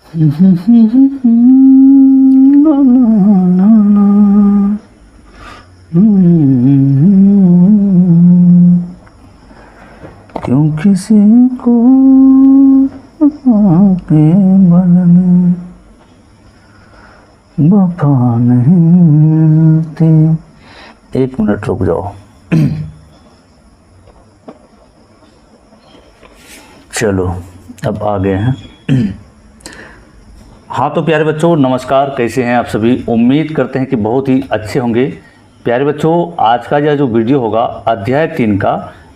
ला ला ला ला। क्यों किसी को के बदले वफा नहीं थी। 1 मिनट रुक जाओ। चलो अब आ गए हैं। हाँ तो प्यारे बच्चों नमस्कार, कैसे हैं आप सभी। उम्मीद करते हैं कि बहुत ही अच्छे होंगे। प्यारे बच्चों आज का यह जो वीडियो होगा अध्याय 3 का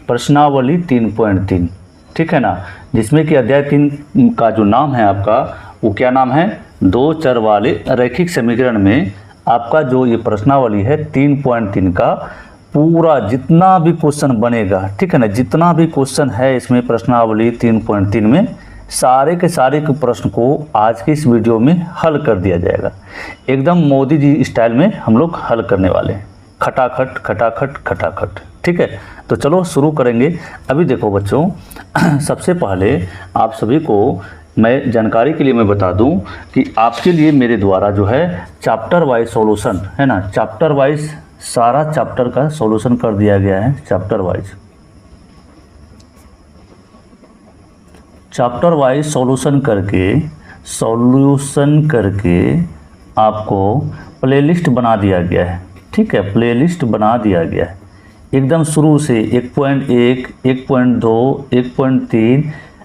प्रश्नावली 3.3, ठीक है ना, जिसमें कि अध्याय 3 का जो नाम है आपका वो क्या नाम है, 2 चर वाले रैखिक समीकरण में आपका जो ये प्रश्नावली है 3.3 का पूरा जितना भी क्वेश्चन बनेगा, ठीक है ना, जितना भी क्वेश्चन है इसमें प्रश्नावली 3.3 में सारे के सारे के प्रश्न को आज के इस वीडियो में हल कर दिया जाएगा। एकदम मोदी जी स्टाइल में हम लोग हल करने वाले हैं, खटाखट खटाखट खटाखट, ठीक है। तो चलो शुरू करेंगे। अभी देखो बच्चों सबसे पहले आप सभी को मैं जानकारी के लिए मैं बता दूं कि आपके लिए मेरे द्वारा जो है चैप्टर वाइज सॉल्यूशन है ना, चैप्टर वाइज सारा चैप्टर का सॉल्यूशन कर दिया गया है। चैप्टर वाइज सॉल्यूशन करके आपको प्लेलिस्ट बना दिया गया है, ठीक है, प्लेलिस्ट बना दिया गया है एकदम शुरू से 1.1, 1.2, 1.3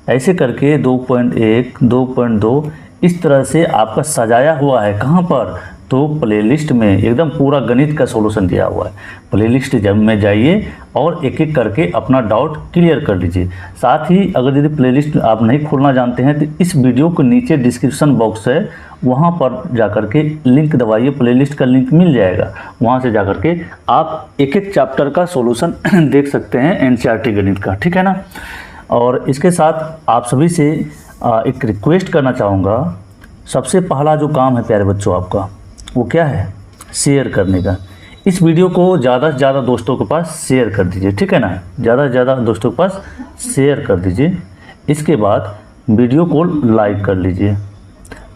ऐसे करके 2.1, 2.2 इस तरह से आपका सजाया हुआ है। कहाँ पर, तो प्लेलिस्ट में एकदम पूरा गणित का सॉल्यूशन दिया हुआ है। प्लेलिस्ट जब में जाइए और एक एक करके अपना डाउट क्लियर कर लीजिए। साथ ही अगर यदि प्लेलिस्ट आप नहीं खोलना जानते हैं तो इस वीडियो के नीचे डिस्क्रिप्शन बॉक्स है, वहाँ पर जाकर के लिंक दबाइए, प्लेलिस्ट का लिंक मिल जाएगा। वहाँ से जाकर के आप एक एक चैप्टर का सॉल्यूशन देख सकते हैं एनसीईआरटी गणित का, ठीक है ना। और इसके साथ आप सभी से एक रिक्वेस्ट करना चाहूँगा। सबसे पहला जो काम है प्यारे बच्चों आपका वो क्या है, शेयर करने का। इस वीडियो को ज़्यादा से ज़्यादा दोस्तों के पास शेयर कर दीजिए, ठीक है ना, ज़्यादा से ज़्यादा दोस्तों के पास शेयर कर दीजिए। इसके बाद वीडियो को लाइक कर लीजिए।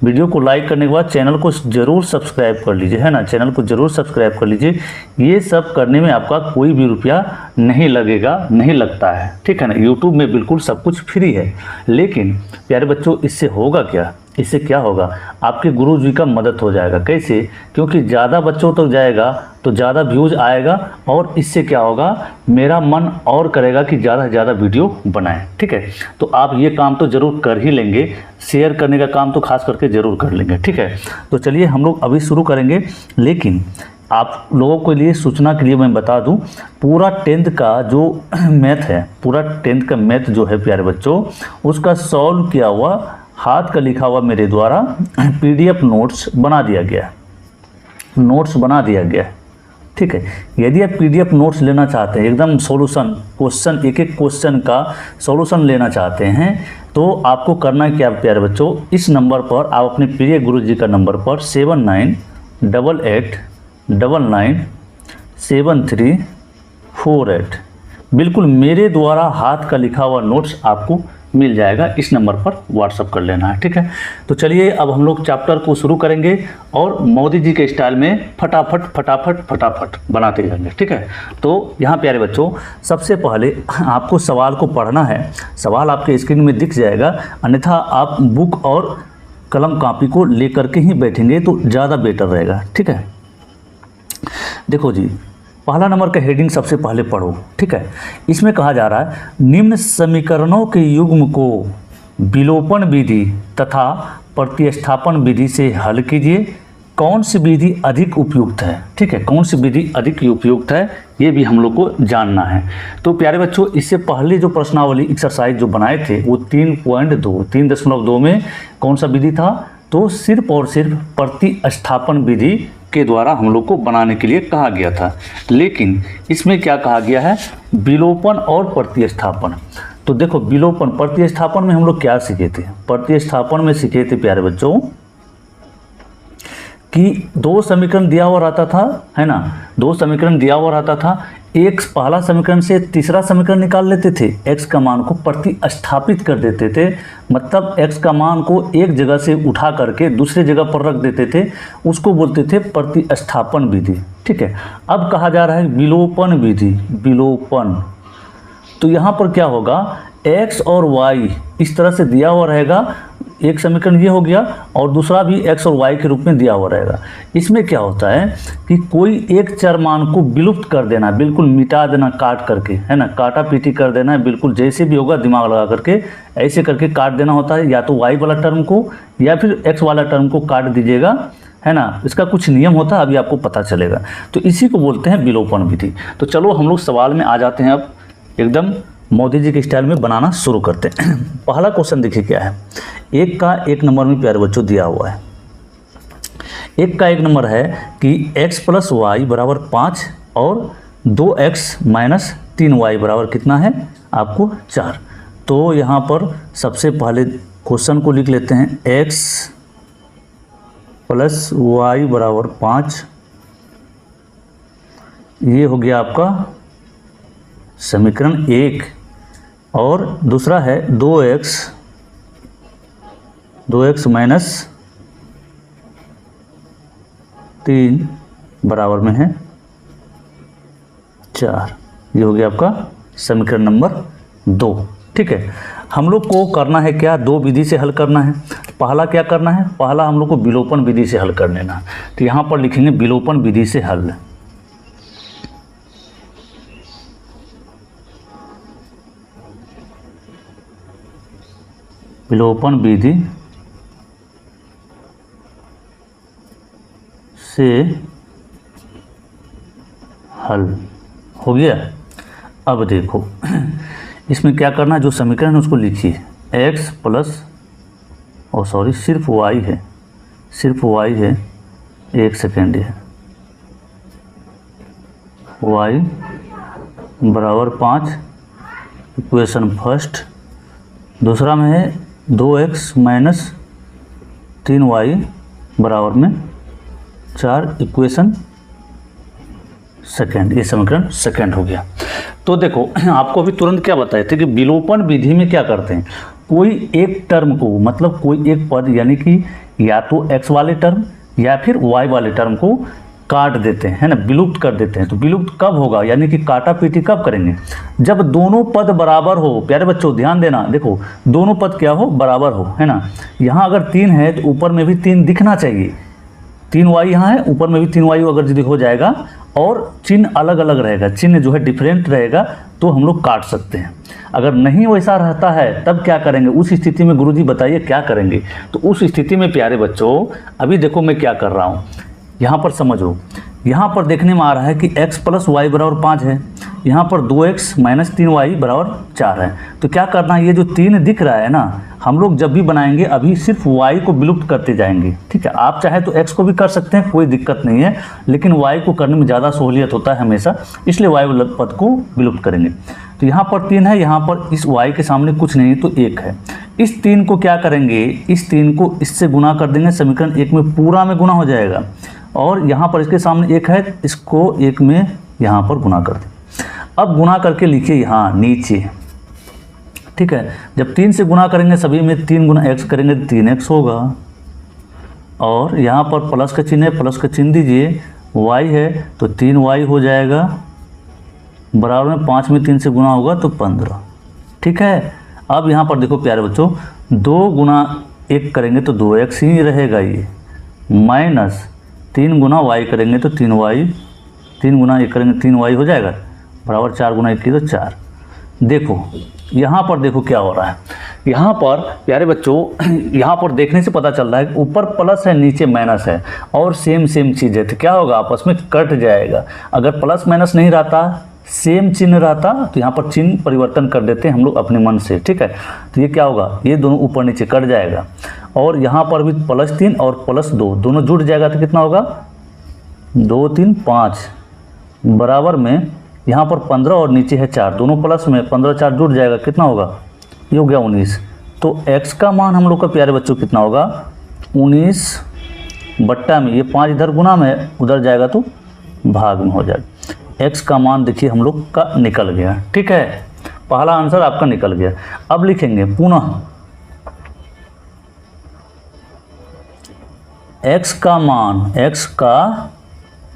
वीडियो को लाइक करने के बाद चैनल को ज़रूर सब्सक्राइब कर लीजिए, है ना, चैनल को ज़रूर सब्सक्राइब कर लीजिए। ये सब करने में आपका कोई भी रुपया नहीं लगेगा, नहीं लगता है, ठीक है ना। यूट्यूब में बिल्कुल सब कुछ फ्री है। लेकिन प्यारे बच्चों इससे होगा क्या, इससे क्या होगा, आपके गुरु जी का मदद हो जाएगा। कैसे, क्योंकि ज़्यादा बच्चों तक जाएगा तो ज़्यादा व्यूज़ आएगा और इससे क्या होगा, मेरा मन और करेगा कि ज़्यादा से ज़्यादा वीडियो बनाएं, ठीक है। तो आप ये काम तो ज़रूर कर ही लेंगे, शेयर करने का काम तो खास करके ज़रूर कर लेंगे, ठीक है। तो चलिए हम लोग अभी शुरू करेंगे। लेकिन आप लोगों के लिए सूचना के लिए मैं बता दूं, पूरा 10th का जो मैथ है, पूरा 10th का मैथ जो है प्यारे बच्चों, उसका सॉल्व किया हुआ हाथ का लिखा हुआ मेरे द्वारा PDF नोट्स बना दिया गया है, ठीक है। यदि आप PDF नोट्स लेना चाहते हैं, एकदम सॉल्यूशन क्वेश्चन एक एक क्वेश्चन का सॉल्यूशन लेना चाहते हैं, तो आपको करना क्या प्यारे बच्चों, इस नंबर पर आप अपने प्रिय गुरु जी का नंबर पर 7988997348 बिल्कुल मेरे द्वारा हाथ का लिखा हुआ नोट्स आपको मिल जाएगा। इस नंबर पर व्हाट्सअप कर लेना है, ठीक है। तो चलिए अब हम लोग चैप्टर को शुरू करेंगे और मोदी जी के स्टाइल में फटाफट फटाफट फटाफट बनाते जाएंगे, ठीक है। तो यहाँ प्यारे बच्चों सबसे पहले आपको सवाल को पढ़ना है। सवाल आपके स्क्रीन में दिख जाएगा, अन्यथा आप बुक और कलम कापी को लेकर के ही बैठेंगे तो ज़्यादा बेटर रहेगा, ठीक है। देखो जी, पहला नंबर का हेडिंग सबसे पहले पढ़ो, ठीक है। इसमें कहा जा रहा है निम्न समीकरणों के युग्म को विलोपन विधि तथा प्रतिस्थापन विधि से हल कीजिए। कौन सी विधि अधिक उपयुक्त है, ठीक है, कौन सी विधि अधिक उपयुक्त है ये भी हम लोग को जानना है। तो प्यारे बच्चों इससे पहले जो प्रश्नावली एक्सरसाइज जो बनाए थे वो 3.2 में कौन सा विधि था, तो सिर्फ और सिर्फ प्रतिस्थापन विधि के द्वारा हम लोग को बनाने के लिए कहा गया था। लेकिन इसमें क्या कहा गया है, विलोपन और प्रतिस्थापन। तो देखो विलोपन प्रतिस्थापन में हम लोग क्या सीखे थे, प्रतिस्थापन में सीखे थे प्यारे बच्चों कि 2 समीकरण दिया हुआ रहता था, है ना, 2 समीकरण दिया हुआ रहता था। एक्स पहला समीकरण से तीसरा समीकरण निकाल लेते थे, एक्स का मान को प्रतिस्थापित कर देते थे, मतलब एक्स का मान को एक जगह से उठा करके दूसरे जगह पर रख देते थे, उसको बोलते थे प्रतिस्थापन विधि। ठीक है, अब कहा जा रहा है विलोपन विधि, विलोपन। तो यहाँ पर क्या होगा, x और y इस तरह से दिया हुआ रहेगा, एक समीकरण ये हो गया और दूसरा भी x और y के रूप में दिया हुआ रहेगा। इसमें क्या होता है कि कोई एक चर मान को विलुप्त कर देना, बिल्कुल मिटा देना काट करके, है ना, काटा पीटी कर देना है, बिल्कुल जैसे भी होगा दिमाग लगा करके ऐसे करके काट देना होता है, या तो y वाला टर्म को या फिर x वाला टर्म को काट दीजिएगा, है ना। इसका कुछ नियम होता है, अभी आपको पता चलेगा। तो इसी को बोलते हैं विलोपन विधि। तो चलो हम लोग सवाल में आ जाते हैं, अब एकदम मोदी जी के स्टाइल में बनाना शुरू करते हैं। पहला क्वेश्चन देखिए क्या है, एक का एक नंबर में प्यारे बच्चों दिया हुआ है। एक का एक नंबर है कि x + y = 5 और 2x - 3y बराबर कितना है आपको 4। तो यहाँ पर सबसे पहले क्वेश्चन को लिख लेते हैं, x + y = 5, ये हो गया आपका समीकरण 1। और दूसरा है 2x - 3 बराबर में है 4, ये हो गया आपका समीकरण नंबर 2। ठीक है, हम लोग को करना है क्या, दो विधि से हल करना है। पहला क्या करना है, पहला हम लोग को विलोपन विधि से हल कर लेना। तो यहाँ पर लिखेंगे विलोपन विधि से हल। विलोपन विधि से हल हो गया। अब देखो इसमें क्या करना है, जो समीकरण है उसको लिखिए, x सिर्फ y है, सिर्फ y है, एक सेकेंड है, y = 5, इक्वेशन फर्स्ट। दूसरा में है 2x - 3y बराबर में 4, इक्वेशन सेकेंड, ये समीकरण सेकेंड हो गया। तो देखो आपको अभी तुरंत क्या बताए थे कि विलोपन विधि में क्या करते हैं, कोई एक टर्म को, मतलब कोई एक पद, यानी कि या तो x वाले टर्म या फिर y वाले टर्म को काट देते हैं, है ना, विलुप्त कर देते हैं। तो विलुप्त कब होगा, यानी कि काटा पीटी कब करेंगे, जब दोनों पद बराबर हो। प्यारे बच्चों ध्यान देना, देखो दोनों पद क्या हो, बराबर हो, है ना। यहाँ अगर 3 है तो ऊपर में भी 3 दिखना चाहिए, 3y यहाँ है, ऊपर में भी 3y अगर यदि हो जाएगा और चिन्ह अलग अलग रहेगा, चिन्ह जो है डिफरेंट रहेगा, तो हम लोग काट सकते हैं। अगर नहीं वैसा रहता है तब क्या करेंगे, उस स्थिति में गुरुजी बताइए क्या करेंगे। तो उस स्थिति में प्यारे बच्चों अभी देखो मैं क्या कर रहा हूँ, यहाँ पर समझो। यहाँ पर देखने में आ रहा है कि x + y = 5 है, यहाँ पर 2x - 3y = 4 है। तो क्या करना है, ये जो 3 दिख रहा है ना, हम लोग जब भी बनाएंगे अभी सिर्फ y को विलुप्त करते जाएंगे। ठीक है, आप चाहे तो x को भी कर सकते हैं, कोई दिक्कत नहीं है, लेकिन y को करने में ज़्यादा सहूलियत होता है हमेशा, इसलिए y वाले पद को विलुप्त करेंगे। तो यहाँ पर 3 है, यहाँ पर इस y के सामने कुछ नहीं तो 1 है। इस 3 को क्या करेंगे, इस 3 को इससे गुना कर देंगे, समीकरण 1 में पूरा में गुना हो जाएगा। और यहाँ पर इसके सामने 1 है, इसको 1 में यहाँ पर गुना कर दें। अब गुना करके लिखिए यहाँ नीचे। ठीक है, जब 3 से गुना करेंगे सभी में 3 गुना x करेंगे तो 3x होगा, और यहाँ पर प्लस का चिन्ह है, प्लस का चिन्ह दीजिए, y है तो 3y हो जाएगा, बराबर में 5 में 3 से गुना होगा तो 15। ठीक है, अब यहाँ पर देखो प्यारे बच्चों, 2 गुना 1 करेंगे तो 2x ही रहेगा, ये माइनस 3 गुना y करेंगे तो 3y, 3 गुना 1 करेंगे 3y हो जाएगा, बराबर 4 गुना 1 की तो 4। देखो यहाँ पर देखो क्या हो रहा है, यहाँ पर प्यारे बच्चों यहाँ पर देखने से पता चल रहा है ऊपर प्लस है नीचे माइनस है और सेम चीज़ है, तो क्या होगा आपस में कट जाएगा। अगर प्लस माइनस नहीं रहता, सेम चिन्ह रहता, तो यहाँ पर चिन्ह परिवर्तन कर देते हैं हम लोग अपने मन से। ठीक है, तो ये क्या होगा, ये दोनों ऊपर नीचे कट जाएगा, और यहाँ पर भी +3 और +2 दोनों जुड़ जाएगा, तो कितना होगा 2 3 5, बराबर में यहाँ पर 15 और नीचे है 4, दोनों प्लस में 15 4 जुड़ जाएगा, कितना होगा, ये हो गया 19। तो x का मान हम लोग का प्यारे बच्चों कितना होगा 19 बट्टा में, ये 5 इधर गुना में उधर जाएगा तो भाग में हो जाएगा। x का मान देखिए हम लोग का निकल गया। ठीक है, पहला आंसर आपका निकल गया। अब लिखेंगे पुनः x का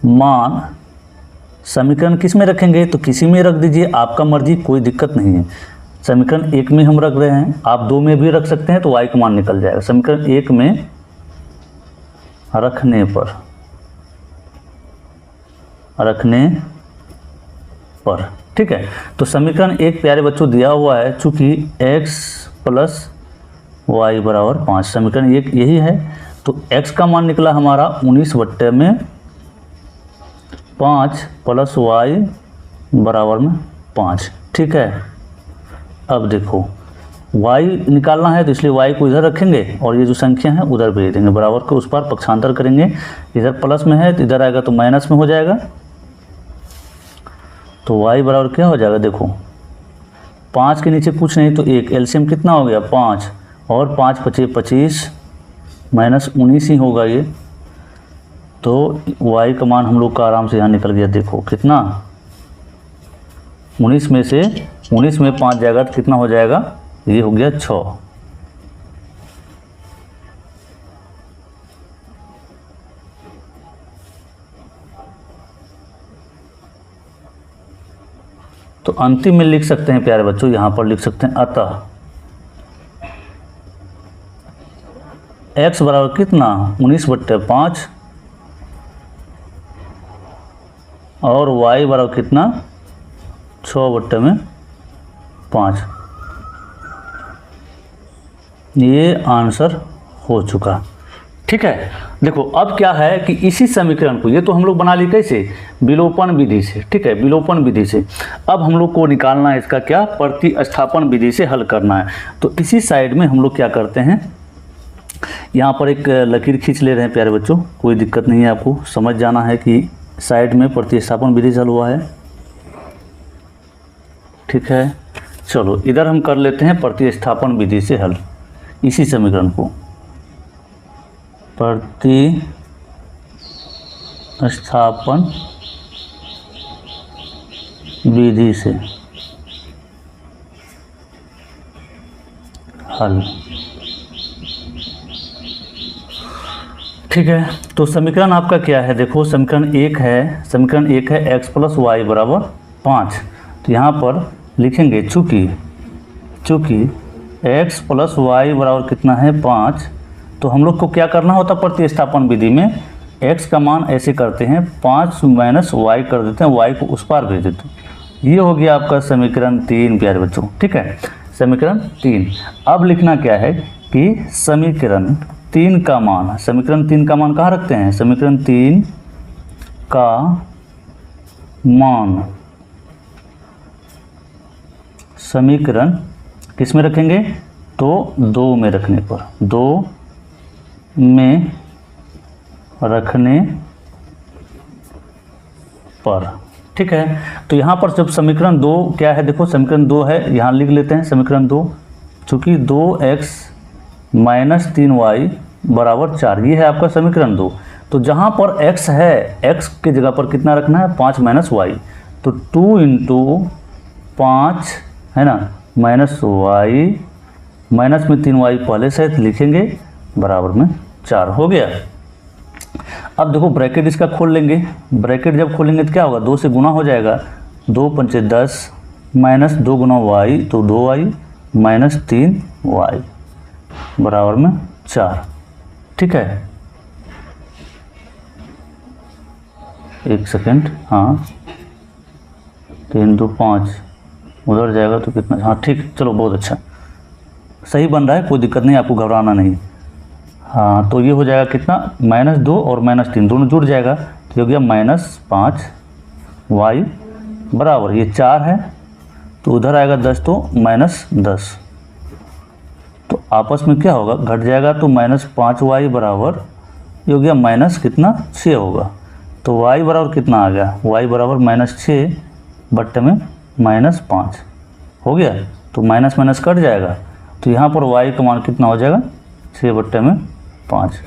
मान समीकरण किस में रखेंगे, तो किसी में रख दीजिए, आपका मर्जी, कोई दिक्कत नहीं है। समीकरण 1 में हम रख रहे हैं, आप 2 में भी रख सकते हैं, तो y का मान निकल जाएगा। समीकरण 1 में रखने पर ठीक है। तो समीकरण 1 प्यारे बच्चों दिया हुआ है, चूंकि x प्लस वाई बराबर 5, समीकरण 1 यही है। तो x का मान निकला हमारा 19/5 प्लस वाई बराबर में 5। ठीक है, अब देखो y निकालना है, तो इसलिए y को इधर रखेंगे और ये जो संख्या है उधर भेज देंगे, बराबर को उस पर पक्षांतर करेंगे। इधर प्लस में है तो इधर आएगा तो माइनस में हो जाएगा। तो y बराबर क्या हो जाएगा, देखो 5 के नीचे कुछ नहीं तो 1, एलसीएम कितना हो गया 5, और 5 × 5 = 25 माइनस 19 ही होगा ये। तो y का मान हम लोग का आराम से यहाँ निकल गया, देखो कितना 19 में 5 जाएगा तो कितना हो जाएगा, ये हो गया 6। तो अंतिम में लिख सकते हैं प्यारे बच्चों, यहाँ पर लिख सकते हैं अतः x बराबर कितना 19/5 और y बराबर कितना 6/5। ये आंसर हो चुका। ठीक है, देखो अब क्या है कि इसी समीकरण को, ये तो हम लोग बना ली कैसे, विलोपन विधि से। ठीक है, विलोपन विधि से। अब हम लोग को निकालना है इसका क्या, प्रतिस्थापन विधि से हल करना है। तो इसी साइड में हम लोग क्या करते हैं, यहाँ पर एक लकीर खींच ले रहे हैं प्यारे बच्चों, कोई दिक्कत नहीं है, आपको समझ जाना है कि साइड में प्रतिस्थापन विधि से हल हुआ है। ठीक है, चलो इधर हम कर लेते हैं प्रतिस्थापन विधि से हल इसी समीकरण को, प्रतिस्थापन विधि से हल। ठीक है, तो समीकरण आपका क्या है, देखो समीकरण 1 है, x प्लस वाई बराबर 5। तो यहाँ पर लिखेंगे चूँकि x प्लस वाई बराबर कितना है 5, तो हम लोग को क्या करना होता प्रतिस्थापन विधि में, x का मान ऐसे करते हैं 5 माइनस y कर देते हैं, y को उस पार भेज देते हैं। ये हो गया आपका समीकरण 3 प्यारे बच्चों। ठीक है, समीकरण 3। अब लिखना क्या है कि समीकरण 3 का मान, समीकरण 3 का मान कहाँ रखते हैं, समीकरण 3 का मान समीकरण किस में रखेंगे, तो 2 में रखने पर, 2 में रखने पर। ठीक है, तो यहाँ पर जब समीकरण 2 क्या है, देखो समीकरण 2 है, यहाँ लिख लेते हैं समीकरण 2, चूँकि 2x माइनस 3y बराबर 4, ये है आपका समीकरण 2। तो जहाँ पर x है, x के जगह पर कितना रखना है 5 माइनस y, तो 2 × 5 है ना माइनस y, माइनस में 3y पहले से लिखेंगे, बराबर में 4 हो गया। अब देखो ब्रैकेट इसका खोल लेंगे, ब्रैकेट जब खोलेंगे तो क्या होगा, 2 से गुना हो जाएगा, 2 × 5 = 10 माइनस 2 × y तो 2y माइनस 3y बराबर में 4। ठीक है, एक सेकेंड, हाँ 3 × 2 = 5, उधर जाएगा तो कितना, हाँ ठीक, चलो बहुत अच्छा, सही बन रहा है, कोई दिक्कत नहीं, आपको घबराना नहीं। हाँ तो ये हो जाएगा कितना, -2 और -3 दोनों जुड़ जाएगा, तो हो गया -5y बराबर, ये 4 है तो उधर आएगा 10 तो -10, तो आपस में क्या होगा, घट जाएगा, तो -5y बराबर ये हो गया माइनस कितना 6 होगा। तो y बराबर कितना आ गया, y बराबर -6 बट्टे में -5 हो गया, तो माइनस माइनस कट जाएगा, तो यहाँ पर y का मान कितना हो जाएगा 6/5।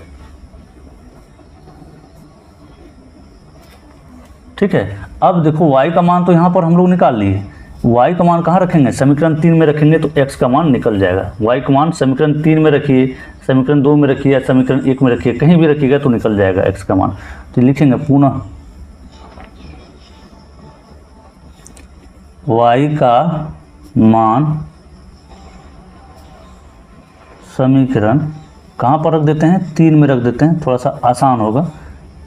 ठीक है। अब देखो y का मान तो यहाँ पर हम लोग निकाल लिए, y का मान कहाँ रखेंगे, समीकरण 3 में रखेंगे तो x का मान निकल जाएगा। y का मान समीकरण 3 में रखिए, समीकरण 2 में रखिए या समीकरण 1 में रखिए, कहीं भी रखिएगा तो निकल जाएगा x का मान। तो लिखेंगे पुनः y का मान समीकरण कहाँ पर रख देते हैं, 3 में रख देते हैं, थोड़ा सा आसान होगा,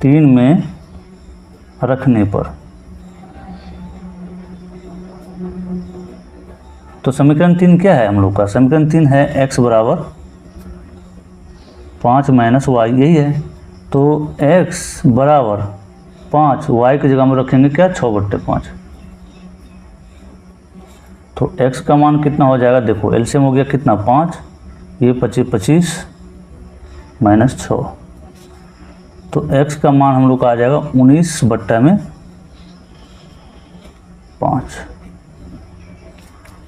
3 में रखने पर। तो समीकरण 3 क्या है हम लोग का, समीकरण 3 है x बराबर 5 माइनस वाई, यही है। तो x बराबर 5, y की जगह में रखेंगे क्या, 6/5। तो x का मान कितना हो जाएगा, देखो एलसीएम हो गया कितना 5, ये 25 माइनस 6, तो x का मान हम लोग का आ जाएगा 19/5।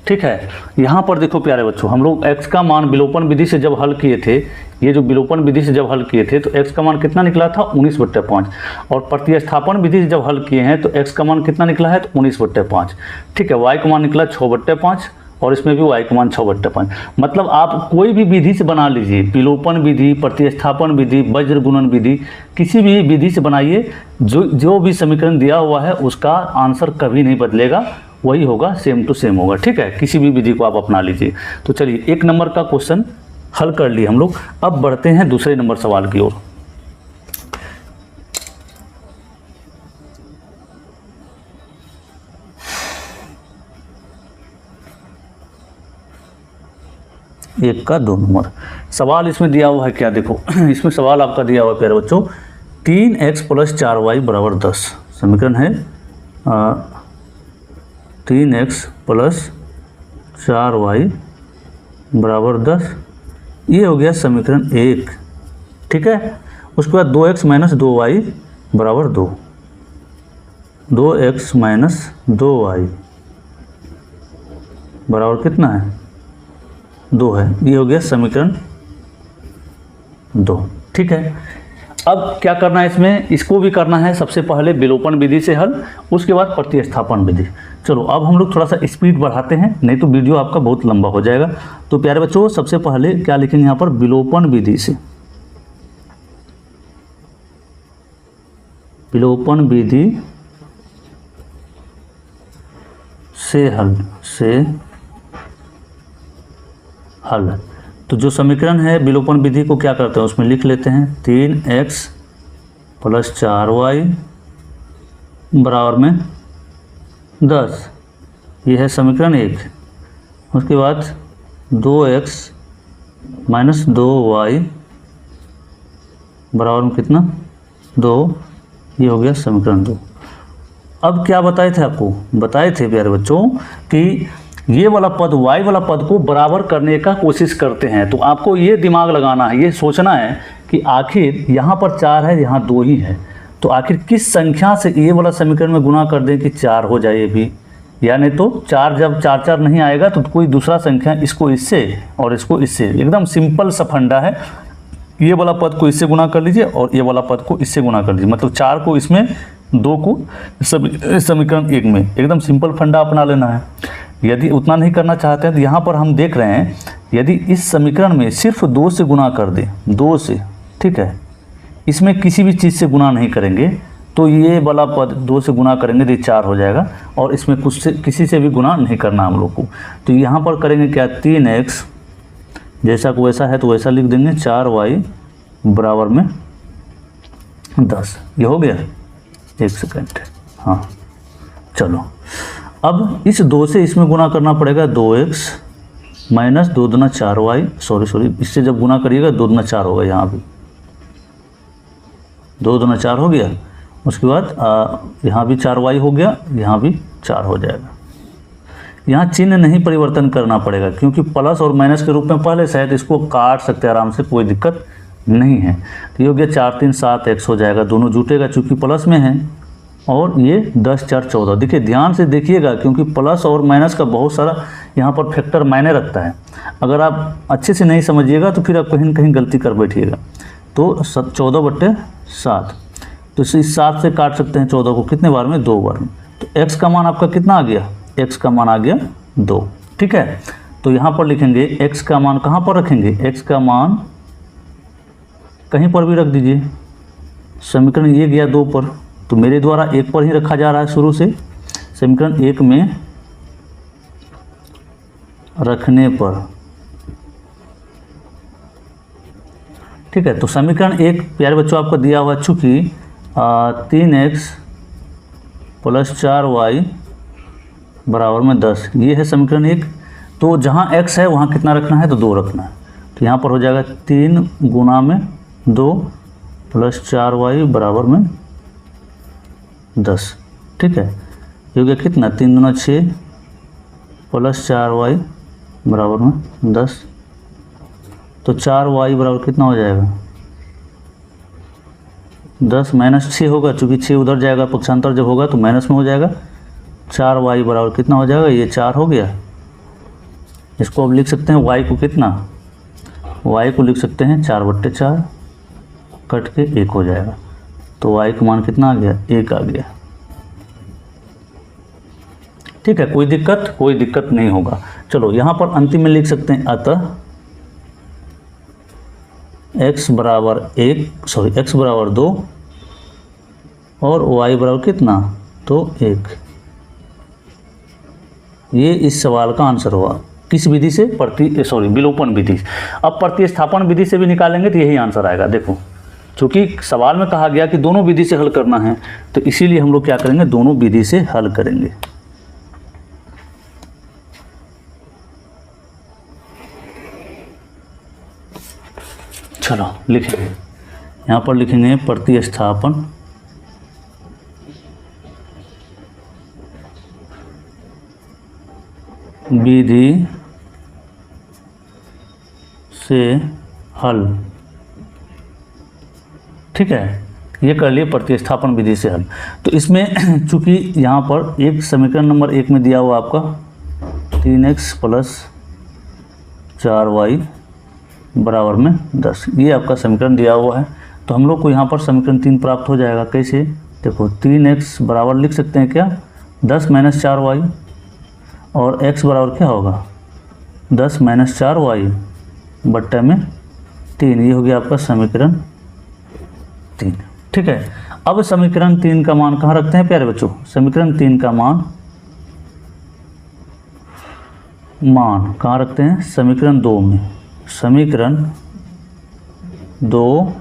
ठीक है। यहाँ पर देखो प्यारे बच्चों, हम लोग x का मान विलोपन विधि से जब हल किए थे, ये जो विलोपन विधि से जब हल किए थे तो x का मान कितना निकला था 19/5, और प्रतिस्थापन विधि से जब हल किए हैं तो x का मान कितना निकला है तो 19/5। ठीक है। y का मान निकला 6/5 और इसमें भी y का मान 6/5। मतलब आप कोई भी विधि से बना लीजिए, विलोपन विधि, प्रतिस्थापन विधि, वज्र गुणन विधि, किसी भी विधि से बनाइए, जो भी समीकरण दिया हुआ है उसका आंसर कभी नहीं बदलेगा, वही होगा, सेम टू सेम होगा। ठीक है। किसी भी विधि को आप अपना लीजिए। तो चलिए 1 नंबर का क्वेश्चन हल कर लिए हम लोग। अब बढ़ते हैं दूसरे नंबर सवाल की ओर। एक का 2 नंबर सवाल इसमें दिया हुआ है क्या, देखो इसमें सवाल आपका दिया हुआ है प्यारे बच्चों, 3x + 4y = 10। समीकरण है 3x + 4y = 10, ये हो गया समीकरण 1। ठीक है। उसके बाद 2x - 2y = 2, 2x - 2y बराबर कितना है, 2 है, ये हो गया समीकरण 2। ठीक है। अब क्या करना है इसमें, इसको भी करना है सबसे पहले विलोपन विधि से हल, उसके बाद प्रतिस्थापन विधि। चलो अब हम लोग थोड़ा सा स्पीड बढ़ाते हैं, नहीं तो वीडियो आपका बहुत लंबा हो जाएगा। तो प्यारे बच्चों सबसे पहले क्या लिखेंगे यहाँ पर, विलोपन विधि से, विलोपन विधि से हल। तो जो समीकरण है विलोपन विधि को क्या करते हैं, उसमें लिख लेते हैं 3x + 4y = 10, ये है समीकरण 1। उसके बाद 2x - 2y बराबर में कितना, 2, ये हो गया समीकरण 2। अब क्या बताए थे आपको, बताए थे प्यारे बच्चों कि ये वाला पद, y वाला पद को बराबर करने का कोशिश करते हैं। तो आपको ये दिमाग लगाना है, ये सोचना है कि आखिर यहाँ पर 4 है, यहाँ 2 ही है, तो आखिर किस संख्या से ये वाला समीकरण में गुना कर दें कि 4 हो जाए ये भी, या नहीं तो 4 जब 4 नहीं आएगा तो कोई दूसरा संख्या, इसको इससे और इसको इससे, एकदम सिंपल सा फंडा है। ये वाला पद को इससे गुना कर लीजिए और ये वाला पद को इससे गुना कर लीजिए, मतलब 4 को इसमें, 2 को समीकरण 1 में, एकदम सिंपल फंडा अपना लेना है। यदि उतना नहीं करना चाहते हैं तो यहाँ पर हम देख रहे हैं, यदि इस समीकरण में सिर्फ 2 से गुना कर दें, 2 से, ठीक है, इसमें किसी भी चीज़ से गुना नहीं करेंगे, तो ये वाला पद 2 से गुना करेंगे तो 4 हो जाएगा, और इसमें कुछ से, किसी से भी गुना नहीं करना हम लोग को। तो यहाँ पर करेंगे क्या, 3x जैसा को वैसा है तो वैसा लिख देंगे, 4y = 10। ये हो गया, 1 सेकेंड, हाँ चलो। अब इस 2 से इसमें गुना करना पड़ेगा, 2x - 2 दूना 4y, सॉरी इससे जब गुना करिएगा 2 दूना 4 होगा, यहाँ भी 2 दूना 4 हो गया। उसके बाद यहाँ भी 4y हो गया, यहाँ भी 4 हो जाएगा। यहाँ चिन्ह नहीं परिवर्तन करना पड़ेगा क्योंकि प्लस और माइनस के रूप में पहले से है, तो इसको काट सकते हैं आराम से, कोई दिक्कत नहीं है। तो ये हो गया 4 3 7x हो जाएगा, दोनों जुटेगा चूँकि प्लस में है, और ये 10 4 14। देखिए ध्यान से देखिएगा क्योंकि प्लस और माइनस का बहुत सारा यहाँ पर फैक्टर मायने रखता है। अगर आप अच्छे से नहीं समझिएगा तो फिर आप कहीं न कहीं गलती कर बैठिएगा। तो 14/7, तो इस 7 से काट सकते हैं 14 को कितने बार में, 2 बार में। तो x का मान आपका कितना आ गया, x का मान आ गया 2। ठीक है, तो यहाँ पर लिखेंगे x का मान कहाँ पर रखेंगे, x का मान कहीं पर भी रख दीजिए। समीकरण ये गया 2 पर, तो मेरे द्वारा 1 पर ही रखा जा रहा है शुरू से। समीकरण 1 में रखने पर, ठीक है। तो समीकरण 1 प्यारे बच्चों आपको दिया हुआ, चूँकि 3x + 4y = 10, ये है समीकरण 1। तो जहाँ x है वहाँ कितना रखना है, तो 2 रखना है। तो यहाँ पर हो जाएगा 3 × 2 + 4y = 10। ठीक है, ये हो गया कितना, 3 दूना 6 + 4y = 10। तो 4y बराबर कितना हो जाएगा, 10 - 6 होगा, चूँकि 6 उधर जाएगा, पक्षांतर जब होगा तो माइनस में हो जाएगा। 4y बराबर कितना हो जाएगा, ये 4 हो गया। इसको अब लिख सकते हैं y को कितना, y को लिख सकते हैं 4/4, कट के 1 हो जाएगा। तो y का मान कितना आ गया, 1 आ गया। ठीक है, कोई दिक्कत नहीं होगा। चलो यहाँ पर अंतिम में लिख सकते हैं, अतः x बराबर 2 और y बराबर कितना, तो 1। ये इस सवाल का आंसर हुआ। किस विधि से, विलोपन विधि। अब प्रतिस्थापन विधि से भी निकालेंगे तो यही आंसर आएगा। देखो, चूँकि सवाल में कहा गया कि दोनों विधि से हल करना है, तो इसीलिए हम लोग क्या करेंगे, दोनों विधि से हल करेंगे। चलो लिखेंगे, यहाँ पर लिखेंगे प्रतिस्थापन विधि से हल। ठीक है, ये कर लिए प्रतिस्थापन विधि से हल। तो इसमें चूंकि यहाँ पर एक समीकरण नंबर 1 में दिया हुआ आपका 3x + 4y = 10, ये आपका समीकरण दिया हुआ है। तो हम लोग को यहाँ पर समीकरण 3 प्राप्त हो जाएगा। कैसे, देखो 3x बराबर लिख सकते हैं क्या, 10 - 4y, और x बराबर क्या होगा, 10 - 4y बट्टे में 3, ये हो गया आपका समीकरण 3। ठीक है, अब समीकरण 3 का मान कहाँ रखते हैं प्यारे बच्चों, समीकरण 3 का मान कहाँ रखते हैं, समीकरण 2 में। समीकरण 2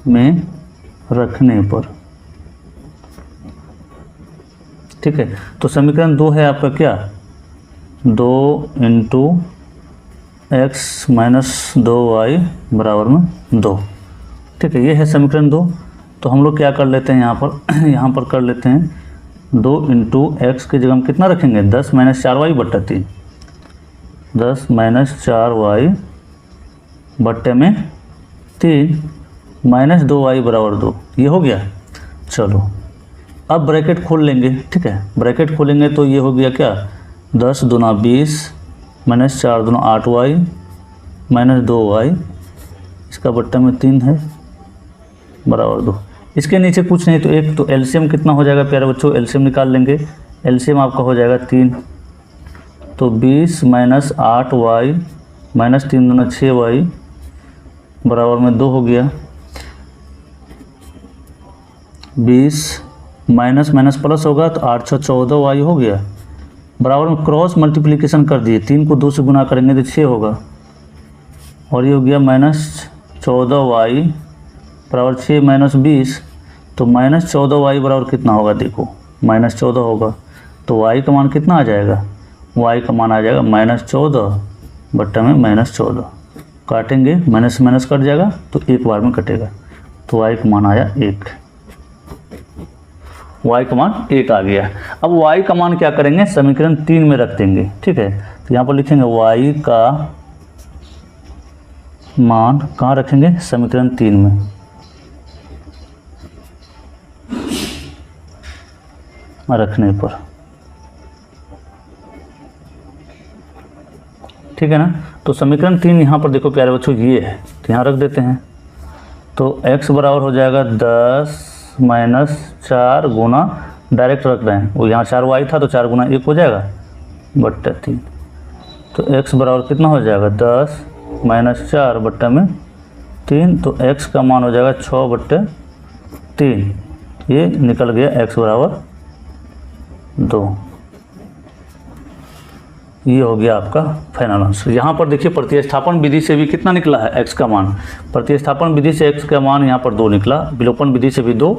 में रखने पर, ठीक है। तो समीकरण 2 है आपका क्या, 2 × x - 2y = 2। ठीक है, ये है समीकरण 2। तो हम लोग क्या कर लेते हैं यहाँ पर यहाँ पर कर लेते हैं 2 × x की जगह हम कितना रखेंगे, 10 - 4y बट्टा 3, 10 - 4y बट्टे में 3 - 2y = 2, ये हो गया। चलो अब ब्रैकेट खोल लेंगे। ठीक है, ब्रैकेट खोलेंगे तो ये हो गया क्या, 10 दूना 20 - 4 दूना 8y - 2y, इसका बट्टा में 3 है = 2। इसके नीचे कुछ नहीं तो 1, तो एलसीएम कितना हो जाएगा प्यारे बच्चों, एलसीएम निकाल लेंगे। एलसीएम आपका हो जाएगा 3, तो 20 - 8y - 3 दूना 6y = 2 हो गया। 20 माइनस प्लस होगा तो 8 × 6 = 14y हो गया, बराबर में क्रॉस मल्टीप्लिकेशन कर दिए, 3 को 2 से गुना करेंगे तो 6 होगा, और ये हो गया -14y = 6 - 20, तो -14y बराबर कितना होगा, देखो -14 होगा। तो y का मान कितना आ जाएगा, y का मान आ जाएगा -14 बट्टा में -14, काटेंगे माइनस माइनस कट जाएगा तो एक बार में कटेगा, तो y का मान आया 1, y का मान 1 आ गया। अब y का मान क्या करेंगे, समीकरण 3 में रख देंगे। ठीक है, तो यहाँ पर लिखेंगे y का मान कहाँ रखेंगे, समीकरण 3 में। रखने पर, ठीक है ना। तो समीकरण 3 यहाँ पर देखो प्यारे बच्चों ये है, तो यहाँ रख देते हैं। तो x बराबर हो जाएगा 10 माइनस 4 गुना, डायरेक्ट रख रहे हैं, वो यहाँ 4y था तो 4 गुना 1 हो जाएगा बट्टा 3। तो x बराबर कितना हो जाएगा 10 माइनस 4 बट्टा में 3, तो x का मान हो जाएगा 6 बट्टे 3। ये निकल गया x बराबर 2। ये हो गया आपका फाइनल आंसर। यहाँ पर देखिए प्रतिस्थापन विधि से भी कितना निकला है x का मान, प्रतिस्थापन विधि से x का मान यहाँ पर 2 निकला, विलोपन विधि से भी 2,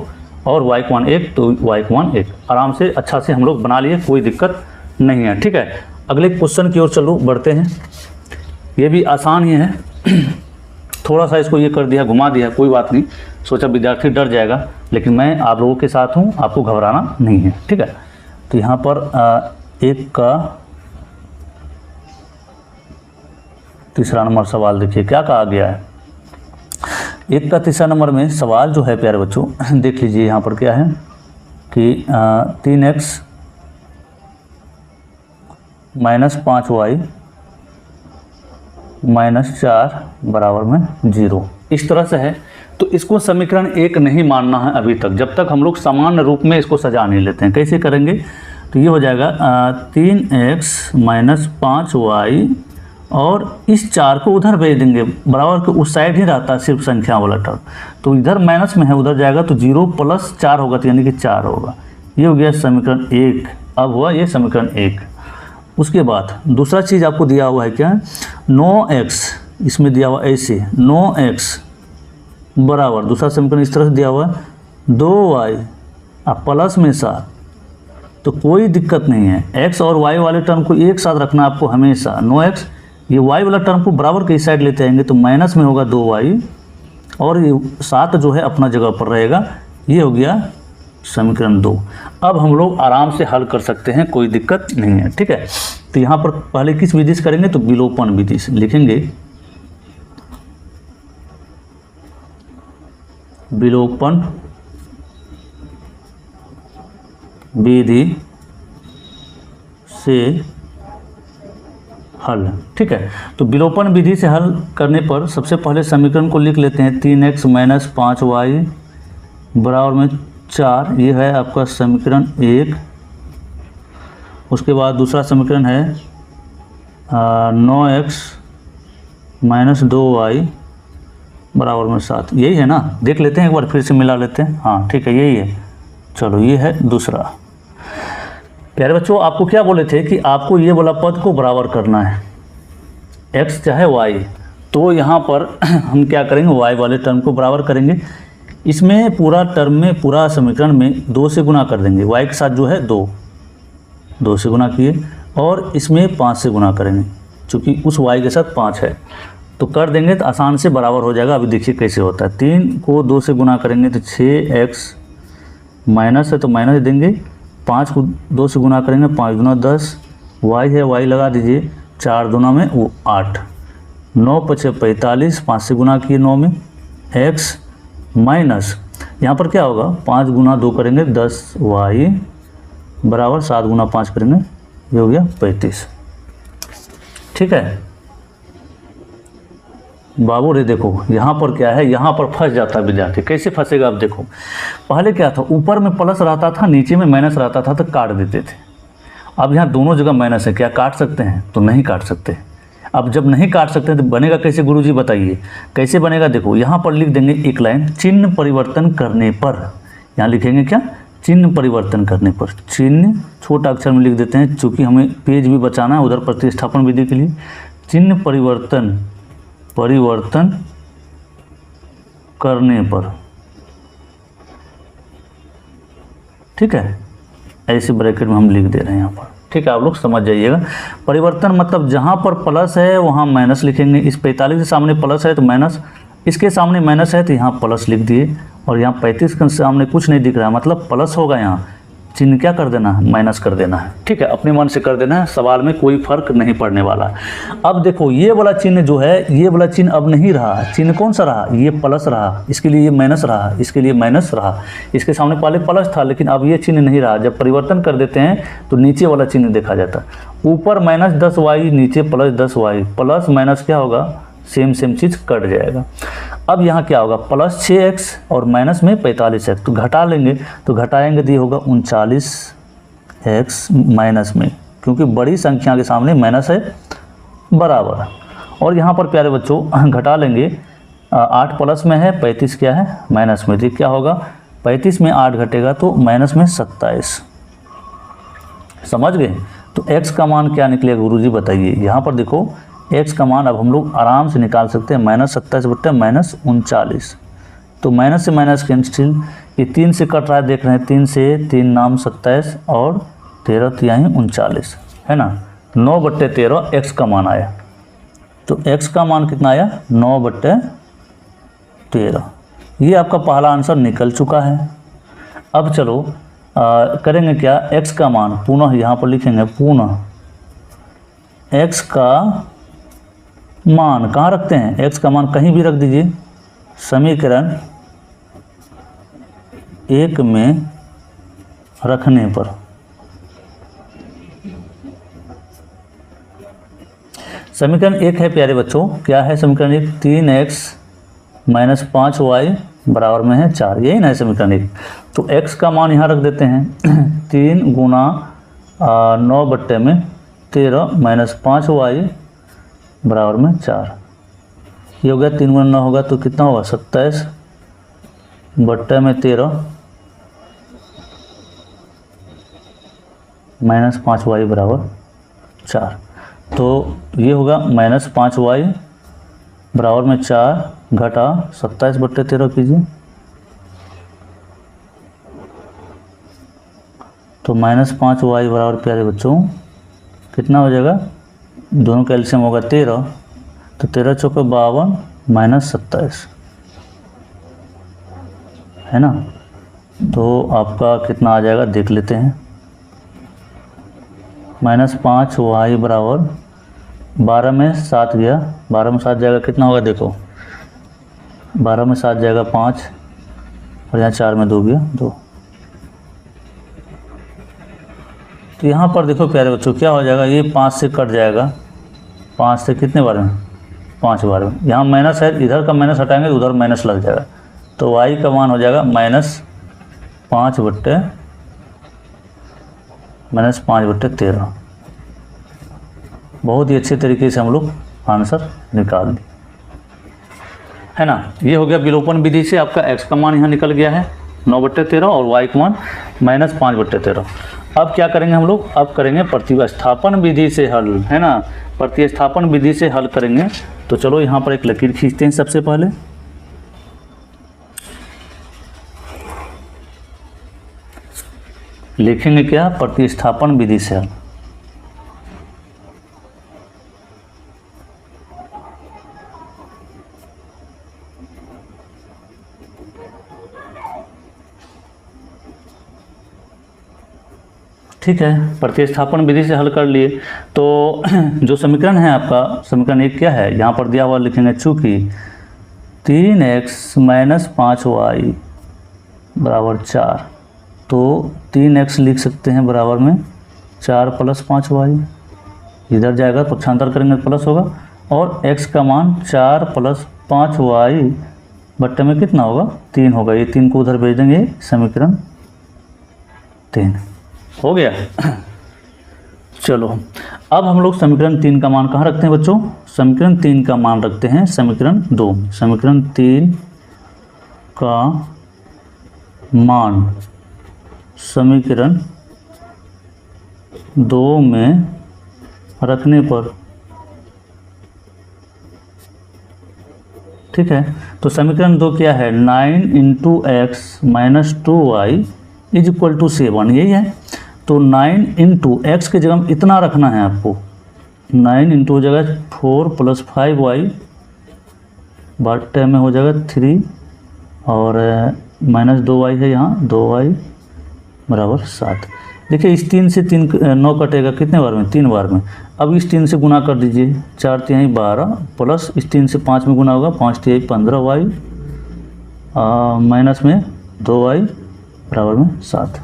और y का मान 1, तो y का मान 1। आराम से अच्छा से हम लोग बना लिए, कोई दिक्कत नहीं है। ठीक है, अगले क्वेश्चन की ओर चलो बढ़ते हैं। ये भी आसान ही है, थोड़ा सा इसको ये कर दिया, घुमा दिया, कोई बात नहीं, सोचा विद्यार्थी डर जाएगा, लेकिन मैं आप लोगों के साथ हूँ, आपको घबराना नहीं है। ठीक है, तो यहाँ पर एक का तीसरा नंबर सवाल देखिए क्या कहा गया है। एक का तीसरा नंबर में सवाल जो है प्यारे बच्चों, देख लीजिए यहाँ पर क्या है कि 3x माइनस 5y माइनस 4 बराबर में 0, इस तरह से है। तो इसको समीकरण 1 नहीं मानना है अभी तक, जब तक हम लोग सामान्य रूप में इसको सजा नहीं लेते हैं। कैसे करेंगे, तो ये हो जाएगा 3x माइनस 5y, और इस 4 को उधर भेज देंगे, बराबर के उस साइड ही रहता है सिर्फ संख्या वाला टर्म, तो इधर माइनस में है, उधर जाएगा तो 0 प्लस 4 होगा, तो यानी कि 4 होगा। ये हो गया समीकरण 1। अब हुआ ये समीकरण 1। उसके बाद दूसरा चीज़ आपको दिया हुआ है क्या, 9x, इसमें दिया हुआ ऐसे 9x बराबर, दूसरा समीकरण इस तरह से दिया हुआ है 2y अब प्लस में 7, तो कोई दिक्कत नहीं है। x और y वाले टर्म को एक साथ रखना आपको हमेशा। 9x, ये y वाला टर्म को बराबर के इस साइड लेते आएंगे, तो माइनस में होगा 2y, और ये 7 जो है अपना जगह पर रहेगा। ये हो गया समीकरण 2। अब हम लोग आराम से हल कर सकते हैं, कोई दिक्कत नहीं है। ठीक है, तो यहाँ पर पहले किस विधि से करेंगे, तो विलोपन विधि से लिखेंगे। विलोपन विधि से हल। ठीक है, तो विलोपन विधि से हल करने पर सबसे पहले समीकरण को लिख लेते हैं। 3x माइनस 5y बराबर में 4, ये है आपका समीकरण 1। उसके बाद दूसरा समीकरण है 9x माइनस 2y बराबर में 7, यही है ना, देख लेते हैं एक बार, फिर से मिला लेते हैं। हाँ ठीक है, यही है। चलो ये है दूसरा। प्यारे बच्चों, आपको क्या बोले थे कि आपको ये वाला पद को बराबर करना है, x चाहे y, तो यहाँ पर हम क्या करेंगे, y वाले टर्म को बराबर करेंगे। इसमें पूरा टर्म में, पूरा समीकरण में 2 से गुना कर देंगे, y के साथ जो है 2 से गुना किए, और इसमें 5 से गुना करेंगे, क्योंकि उस y के साथ 5 है, तो कर देंगे तो आसान से बराबर हो जाएगा। अभी देखिए कैसे होता है। 3 को 2 से गुना करेंगे तो 6x माइनस है तो माइनस देंगे, 5 को 2 से गुना करेंगे, 5 दूना 10, y है y लगा दीजिए, 4 दूना में वो 8, 9 पचे 45, 5 से गुना किए 9 में, x माइनस यहाँ पर क्या होगा, 5 गुना 2 करेंगे 10y बराबर 7 गुना 5 करेंगे, ये हो गया 35। ठीक है बाबू रे, देखो यहाँ पर क्या है, यहाँ पर फंस जाता है विद्यार्थी। कैसे फंसेगा, अब देखो, पहले क्या था, ऊपर में प्लस रहता था, नीचे में माइनस रहता था, तो काट देते थे। अब यहाँ दोनों जगह माइनस है, क्या काट सकते हैं, तो नहीं काट सकते। अब जब नहीं काट सकते तो बनेगा कैसे गुरुजी बताइए, कैसे बनेगा। देखो यहाँ पर लिख देंगे एक लाइन, चिन्ह परिवर्तन करने पर, यहाँ लिखेंगे क्या, चिन्ह परिवर्तन करने पर। चिन्ह छोटा अक्षर में लिख देते हैं, चूँकि हमें पेज भी बचाना है उधर प्रतिस्थापन विधि के लिए। चिन्ह परिवर्तन करने पर, ठीक है, ऐसे ब्रैकेट में हम लिख दे रहे हैं यहाँ पर। ठीक है, आप लोग समझ जाइएगा। परिवर्तन मतलब जहाँ पर प्लस है वहाँ माइनस लिखेंगे। इस 45 के सामने प्लस है तो माइनस, इसके सामने माइनस है तो यहाँ प्लस लिख दिए, और यहाँ 35 के सामने कुछ नहीं दिख रहा है मतलब प्लस होगा, यहाँ चिन्ह क्या कर देना है, माइनस कर देना है। ठीक है, अपने मन से कर देना है, सवाल में कोई फर्क नहीं पड़ने वाला। अब देखो ये वाला चिन्ह जो है, ये वाला चिन्ह अब नहीं रहा, चिन्ह कौन सा रहा, ये प्लस रहा, इसके लिए ये माइनस रहा, इसके लिए माइनस रहा, इसके सामने पहले प्लस था लेकिन अब ये चिन्ह नहीं रहा। जब परिवर्तन कर देते हैं तो नीचे वाला चिन्ह देखा जाता है, ऊपर माइनस 10y नीचे प्लस 10y, प्लस माइनस क्या होगा, सेम चीज़ कट जाएगा। अब यहाँ क्या होगा, प्लस 6x और माइनस में 45x, तो घटा लेंगे, तो घटाएंगे तो ये होगा 39x माइनस में, क्योंकि बड़ी संख्या के सामने माइनस है, बराबर। और यहाँ पर प्यारे बच्चों घटा लेंगे, 8 प्लस में है, 35 क्या है माइनस में, तो क्या होगा 35 में 8 घटेगा तो माइनस में 27। समझ गए। तो x का मान क्या निकलेगा गुरुजी बताइए। यहाँ पर देखो x का मान अब हम लोग आराम से निकाल सकते हैं, -27 बट्टे -39। तो माइनस से माइनस कैंसिल, ये 3 से कट रहा है, देख रहे हैं 3 से 3 नाम 27 और 13 तो यहाँ 39 है ना। 9 बट्टे 13 x का मान आया। तो x का मान कितना आया 9 बट्टे 13। ये आपका पहला आंसर निकल चुका है। अब चलो करेंगे क्या, x का मान पुनः यहाँ पर लिखेंगे, पुनः x का मान कहाँ रखते हैं, x का मान कहीं भी रख दीजिए, समीकरण 1 में रखने पर। समीकरण 1 है प्यारे बच्चों, क्या है समीकरण 1, 3x माइनस 5y बराबर में है 4, यही ना है समीकरण 1। तो x का मान यहाँ रख देते हैं 3 गुना 9 बट्टे में 13 माइनस 5y बराबर में 4, ये हो गया 3 गुना 9 होगा तो कितना होगा 27 बट्टे में 13 माइनस 5y बराबर 4। तो ये होगा माइनस 5y बराबर में 4 घटा 27 बट्टे 13 कीजिए, तो माइनस 5y बराबर प्यारे बच्चों कितना हो जाएगा, दोनों का एलसीएम होगा 13, तो 13 चौके 52 माइनस 27 है ना। तो आपका कितना आ जाएगा देख लेते हैं, माइनस 5y बराबर 12 में 7 गया, 12 में 7 जाएगा कितना होगा देखो, 12 में 7 जाएगा 5 और यहाँ 4 में 2 गया 2। तो यहाँ पर देखो प्यारे बच्चों क्या हो जाएगा, ये 5 से कट जाएगा, 5 से कितने बार में 5 बार में, यहाँ माइनस है, इधर का माइनस हटाएंगे उधर माइनस लग जाएगा, तो y का मान हो जाएगा -5 बट्टे 13। बहुत ही अच्छे तरीके से हम लोग आंसर निकाल दिए है ना। ये हो गया विलोपन विधि से आपका x का मान यहाँ निकल गया है 9 बट्टे 13 और y का मान -5 बट्टे 13। अब क्या करेंगे हम लोग, अब करेंगे प्रतिस्थापन विधि से हल है ना, प्रतिस्थापन विधि से हल करेंगे। तो चलो यहाँ पर एक लकीर खींचते हैं सबसे पहले, लिखेंगे क्या, प्रतिस्थापन विधि से हल। ठीक है, प्रतिस्थापन विधि से हल कर लिए। तो जो समीकरण है आपका, समीकरण 1 क्या है, यहाँ पर दिया हुआ लिखेंगे, चूँकि 3x माइनस 5y बराबर 4, तो 3x लिख सकते हैं बराबर में 4 प्लस 5y, इधर जाएगा पक्षांतर करेंगे प्लस होगा, और x का मान 4 प्लस 5y बट्टे में कितना होगा 3 होगा, ये 3 को उधर भेज देंगे, समीकरण 3 हो गया। चलो अब हम लोग समीकरण 3 का मान कहाँ रखते हैं बच्चों, समीकरण 3 का मान रखते हैं समीकरण 2। समीकरण 3 का मान समीकरण 2 में रखने पर, ठीक है। तो समीकरण 2 क्या है, 9 into x minus 2y is equal to 7, यही है। तो 9 इंटू एक्स की जगह इतना रखना है आपको, 9 इंटू हो जाएगा 4 प्लस 5y बट्टे में हो जाएगा 3 और माइनस 2y है यहाँ, 2y बराबर 7। देखिए इस 3 से 3 9 कटेगा कितने बार में, 3 बार में। अब इस 3 से गुना कर दीजिए, 4 तिहाई 12 प्लस इस 3 से 5 में गुना होगा, 5 तिहाई 15y माइनस में 2y बराबर में 7।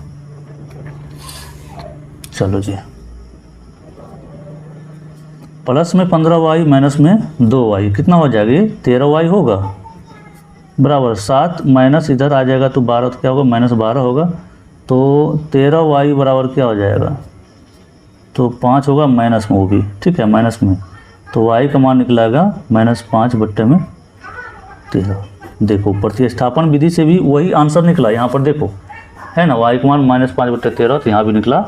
चलो जी, प्लस में 15y माइनस में 2y कितना हो जाएगा, ये 13y होगा बराबर 7 माइनस इधर आ जाएगा तो 12, तो क्या होगा -12 होगा, तो 13y बराबर क्या हो जाएगा, तो 5 होगा माइनस में, वो भी ठीक है माइनस में, तो y का मान निकलेगा -5/13। देखो प्रतिस्थापन विधि से भी वही आंसर निकला, यहाँ पर देखो है ना, y का मान -5/13, तो यहाँ भी निकला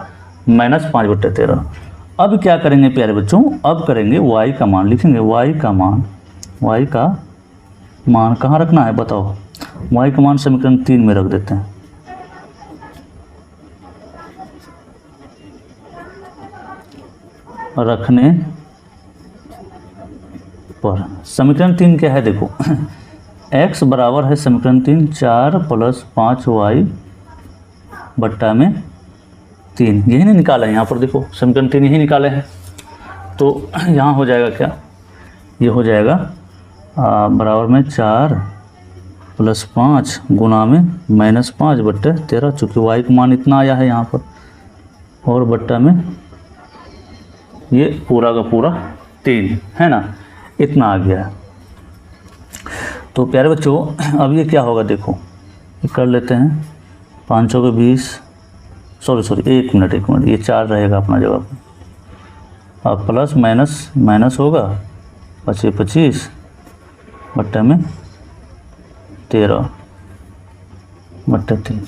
-5/13। अब क्या करेंगे प्यारे बच्चों, अब करेंगे y का मान, लिखेंगे y का मान कहाँ रखना है बताओ, y का मान समीकरण 3 में रख देते हैं। रखने पर समीकरण 3 क्या है देखो, x बराबर है समीकरण 3 4 + 5y बट्टा में 3, यही नहीं निकाला है यहाँ पर, देखो समीकरण 3 यही निकाले हैं, तो यहाँ हो जाएगा क्या, ये हो जाएगा बराबर में 4 + 5 गुना में -5/13, चूँकि y का मान इतना आया है यहाँ पर, और बट्टा में ये पूरा का पूरा 3 है ना, इतना आ गया है। तो प्यारे बच्चों अब ये क्या होगा देखो, ये कर लेते हैं, 5 के 20, सॉरी 1 मिनट, ये 4 रहेगा अपना जवाब, अब प्लस माइनस होगा, 25 बट्टा में 13/3,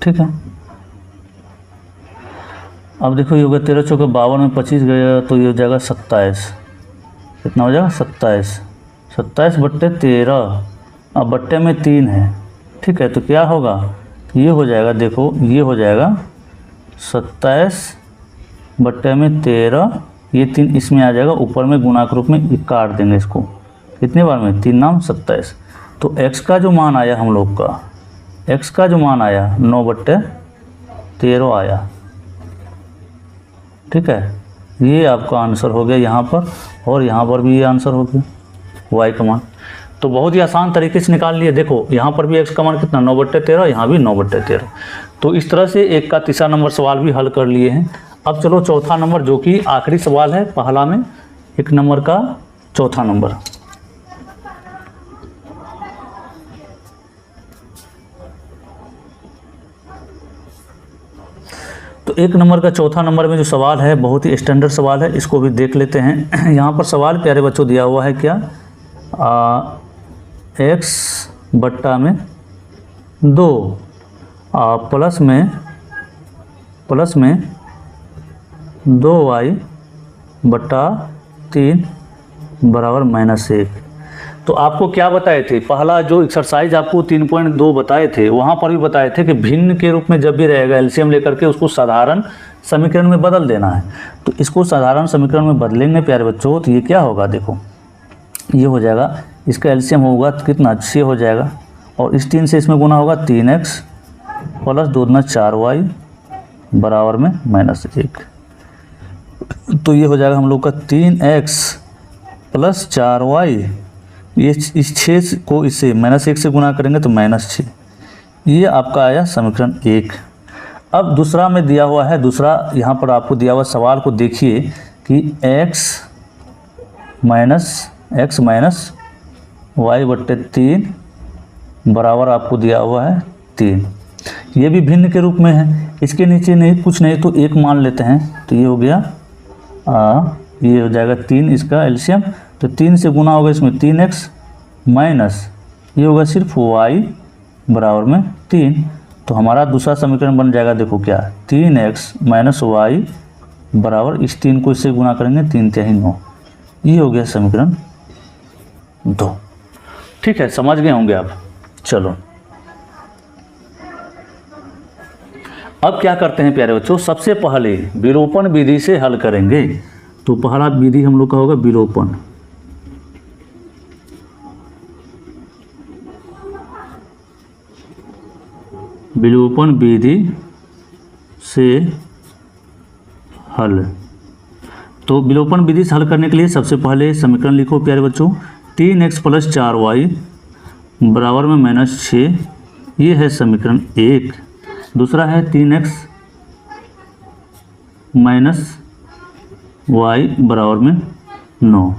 ठीक है। अब देखो ये होगा 13 चौके 52 में 25 गया, तो ये हो जाएगा 27, कितना हो जाएगा 27/13, अब बट्टे में 3 है, ठीक है, तो क्या होगा, ये हो जाएगा देखो, ये हो जाएगा 27/13, ये 3 इसमें आ जाएगा, ऊपर में गुणा के रूप में काट देंगे इसको, कितने बार में 3 नाम 27, तो x का जो मान आया हम लोग का, x का जो मान आया 9/13 आया, ठीक है, ये आपका आंसर हो गया यहाँ पर, और यहाँ पर भी ये आंसर हो गया y का मान। तो बहुत ही आसान तरीके से निकाल लिए, देखो यहाँ पर भी x का मान कितना 9/13, यहाँ भी 9/13। तो इस तरह से एक का तीसरा नंबर सवाल भी हल कर लिए हैं। अब चलो चौथा नंबर, जो कि आखिरी सवाल है पहला में, 1 नंबर का चौथा नंबर। तो 1 नंबर का चौथा नंबर में जो सवाल है बहुत ही स्टैंडर्ड सवाल है, इसको भी देख लेते हैं। यहाँ पर सवाल प्यारे बच्चों दिया हुआ है क्या, x बट्टा में 2 प्लस में 2y बट्टा 3 बराबर -1। तो आपको क्या बताए थे, पहला जो एक्सरसाइज आपको 3.2 बताए थे, वहाँ पर भी बताए थे कि भिन्न के रूप में जब भी रहेगा एलसीएम लेकर के उसको साधारण समीकरण में बदल देना है। तो इसको साधारण समीकरण में बदलेंगे प्यारे बच्चों, तो ये क्या होगा देखो, ये हो जाएगा, इसका एलसीएम होगा तो कितना 6 हो जाएगा, और इस 3 से इसमें गुना होगा 3x प्लस 2 दूना 4y बराबर में -1। तो ये हो जाएगा हम लोग का 3x प्लस 4y, ये इस 6 को इससे -1 से गुना करेंगे तो -6, ये आपका आया समीकरण 1। अब दूसरा में दिया हुआ है, दूसरा यहाँ पर आपको दिया हुआ सवाल को देखिए कि x माइनस y/3 बराबर आपको दिया हुआ है 3, ये भी भिन्न के रूप में है, इसके नीचे नहीं कुछ नहीं तो 1 मान लेते हैं, तो ये हो गया ये हो जाएगा 3 इसका एलसीएम, तो 3 से गुना होगा इसमें 3x माइनस ये होगा सिर्फ y बराबर में 3, तो हमारा दूसरा समीकरण बन जाएगा देखो क्या, 3x माइनस y बराबर, इस 3 को इससे गुना करेंगे 3 × 9, ये हो गया समीकरण 2। ठीक है, समझ गए होंगे आप। चलो अब क्या करते हैं प्यारे बच्चों, सबसे पहले विलोपन विधि से हल करेंगे। तो पहला विधि हम लोग का होगा विलोपन। विलोपन विधि से हल। तो विलोपन विधि से हल करने के लिए सबसे पहले समीकरण लिखो प्यारे बच्चों, 3x प्लस 4y बराबर में -6, ये है समीकरण 1। दूसरा है 3x माइनस y बराबर में 9,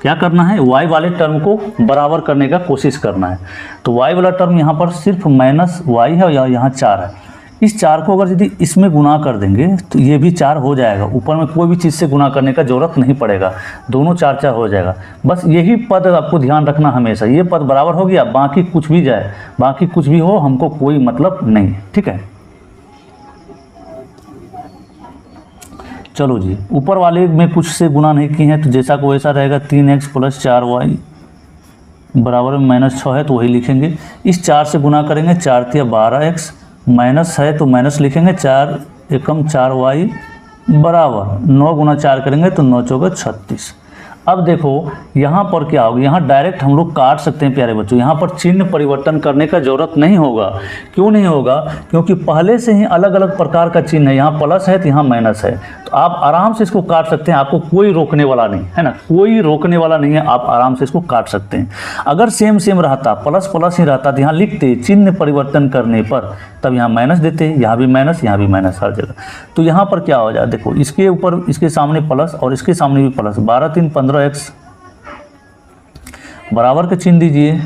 क्या करना है, y वाले टर्म को बराबर करने का कोशिश करना है। तो y वाला टर्म यहाँ पर सिर्फ माइनस y है और यहाँ 4 है। इस 4 को अगर यदि इसमें गुना कर देंगे तो ये भी 4 हो जाएगा, ऊपर में कोई भी चीज़ से गुना करने का ज़रूरत नहीं पड़ेगा, दोनों 4 4 हो जाएगा। बस यही पद आपको ध्यान रखना हमेशा, ये पद बराबर हो गया, बाकी कुछ भी जाए, बाकी कुछ भी हो, हमको कोई मतलब नहीं है। ठीक है, चलो जी, ऊपर वाले में कुछ से गुना नहीं किए हैं तो जैसा को वैसा रहेगा। 3x + 4y बराबर में -6 है तो वही लिखेंगे। इस 4 से गुना करेंगे, 4 × 12x, माइनस है तो माइनस लिखेंगे, 4 एकम 4y बराबर 9 × 4 करेंगे तो 9 × 36। अब देखो यहाँ पर क्या होगा, यहाँ डायरेक्ट हम लोग काट सकते हैं प्यारे बच्चों, यहाँ पर चिन्ह परिवर्तन करने का ज़रूरत नहीं होगा। क्यों नहीं होगा, क्योंकि पहले से ही अलग अलग प्रकार का चिन्ह है, यहाँ प्लस है तो यहाँ माइनस है, तो आप आराम से इसको काट सकते हैं, आपको कोई रोकने वाला नहीं है ना, कोई रोकने वाला नहीं है, आप आराम से इसको काट सकते हैं। अगर सेम सेम रहता, प्लस प्लस ही रहता तो यहाँ लिखते चिन्ह परिवर्तन करने पर, तब यहाँ माइनस देते, यहाँ भी माइनस, यहाँ भी माइनस हर जगह। तो यहाँ पर क्या हो जाए, देखो इसके ऊपर इसके सामने प्लस और इसके सामने भी प्लस, 12 × 3 = 15x बराबर के चिन्ह दीजिए,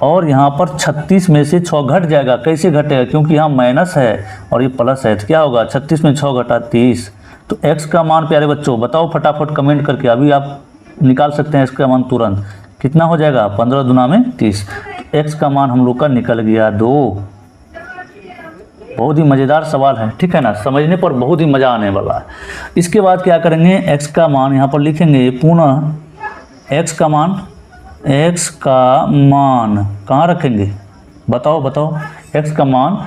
और यहाँ पर 36 में से 6 घट जाएगा। कैसे घटेगा, क्योंकि यहाँ माइनस है और ये प्लस है, तो क्या होगा 36 में 6 घटा 30। तो x का मान प्यारे बच्चों बताओ फटाफट कमेंट करके, अभी आप निकाल सकते हैं x का मान तुरंत, कितना हो जाएगा 15 दूना में 30। तो x का मान हम लोग का निकल गया 2। बहुत ही मज़ेदार सवाल है, ठीक है ना, समझने पर बहुत ही मज़ा आने वाला है। इसके बाद क्या करेंगे, x का मान यहाँ पर लिखेंगे पुनः, x का मान कहाँ रखेंगे, बताओ बताओ। x का मान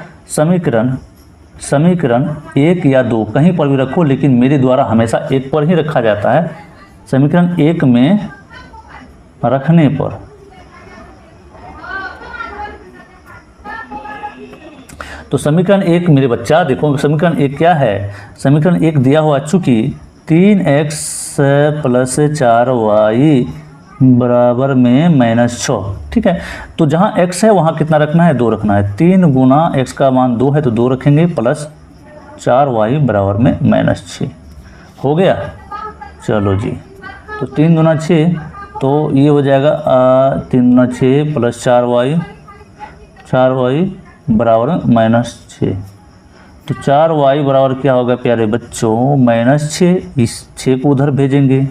समीकरण 1 या 2 कहीं पर भी रखो, लेकिन मेरे द्वारा हमेशा 1 पर ही रखा जाता है। समीकरण 1 में रखने पर तो समीकरण 1 मेरे बच्चा देखो, समीकरण 1 क्या है, समीकरण 1 दिया हुआ चूँकि 3x + 4y बराबर में -6, ठीक है। तो जहाँ x है वहाँ कितना रखना है, 2 रखना है। 3 × x का मान 2 है तो 2 रखेंगे, प्लस 4y बराबर में -6 हो गया। चलो जी, तो 3 × 6 तो ये हो जाएगा 3 × 6 + 4y बराबर -6। तो 4y बराबर क्या होगा प्यारे बच्चों, -6। इस 6 को उधर भेजेंगे,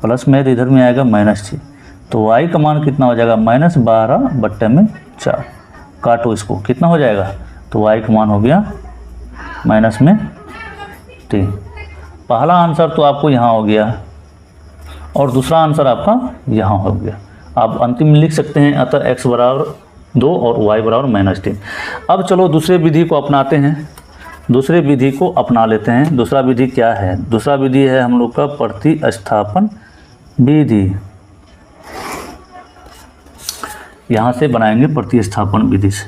प्लस में तो इधर में आएगा -6। तो y का मान कितना हो जाएगा, -12/4। काटो इसको, कितना हो जाएगा, तो y का मान हो गया -3। पहला आंसर तो आपको यहाँ हो गया और दूसरा आंसर आपका यहाँ हो गया। आप अंतिम में लिख सकते हैं, अतः x बराबर 2 और y बराबर -3। अब चलो दूसरे विधि को अपनाते हैं, दूसरे विधि को अपना लेते हैं। दूसरा विधि क्या है, दूसरा विधि है हम लोग का प्रतिस्थापन विधि। यहाँ से बनाएंगे प्रतिस्थापन विधि से,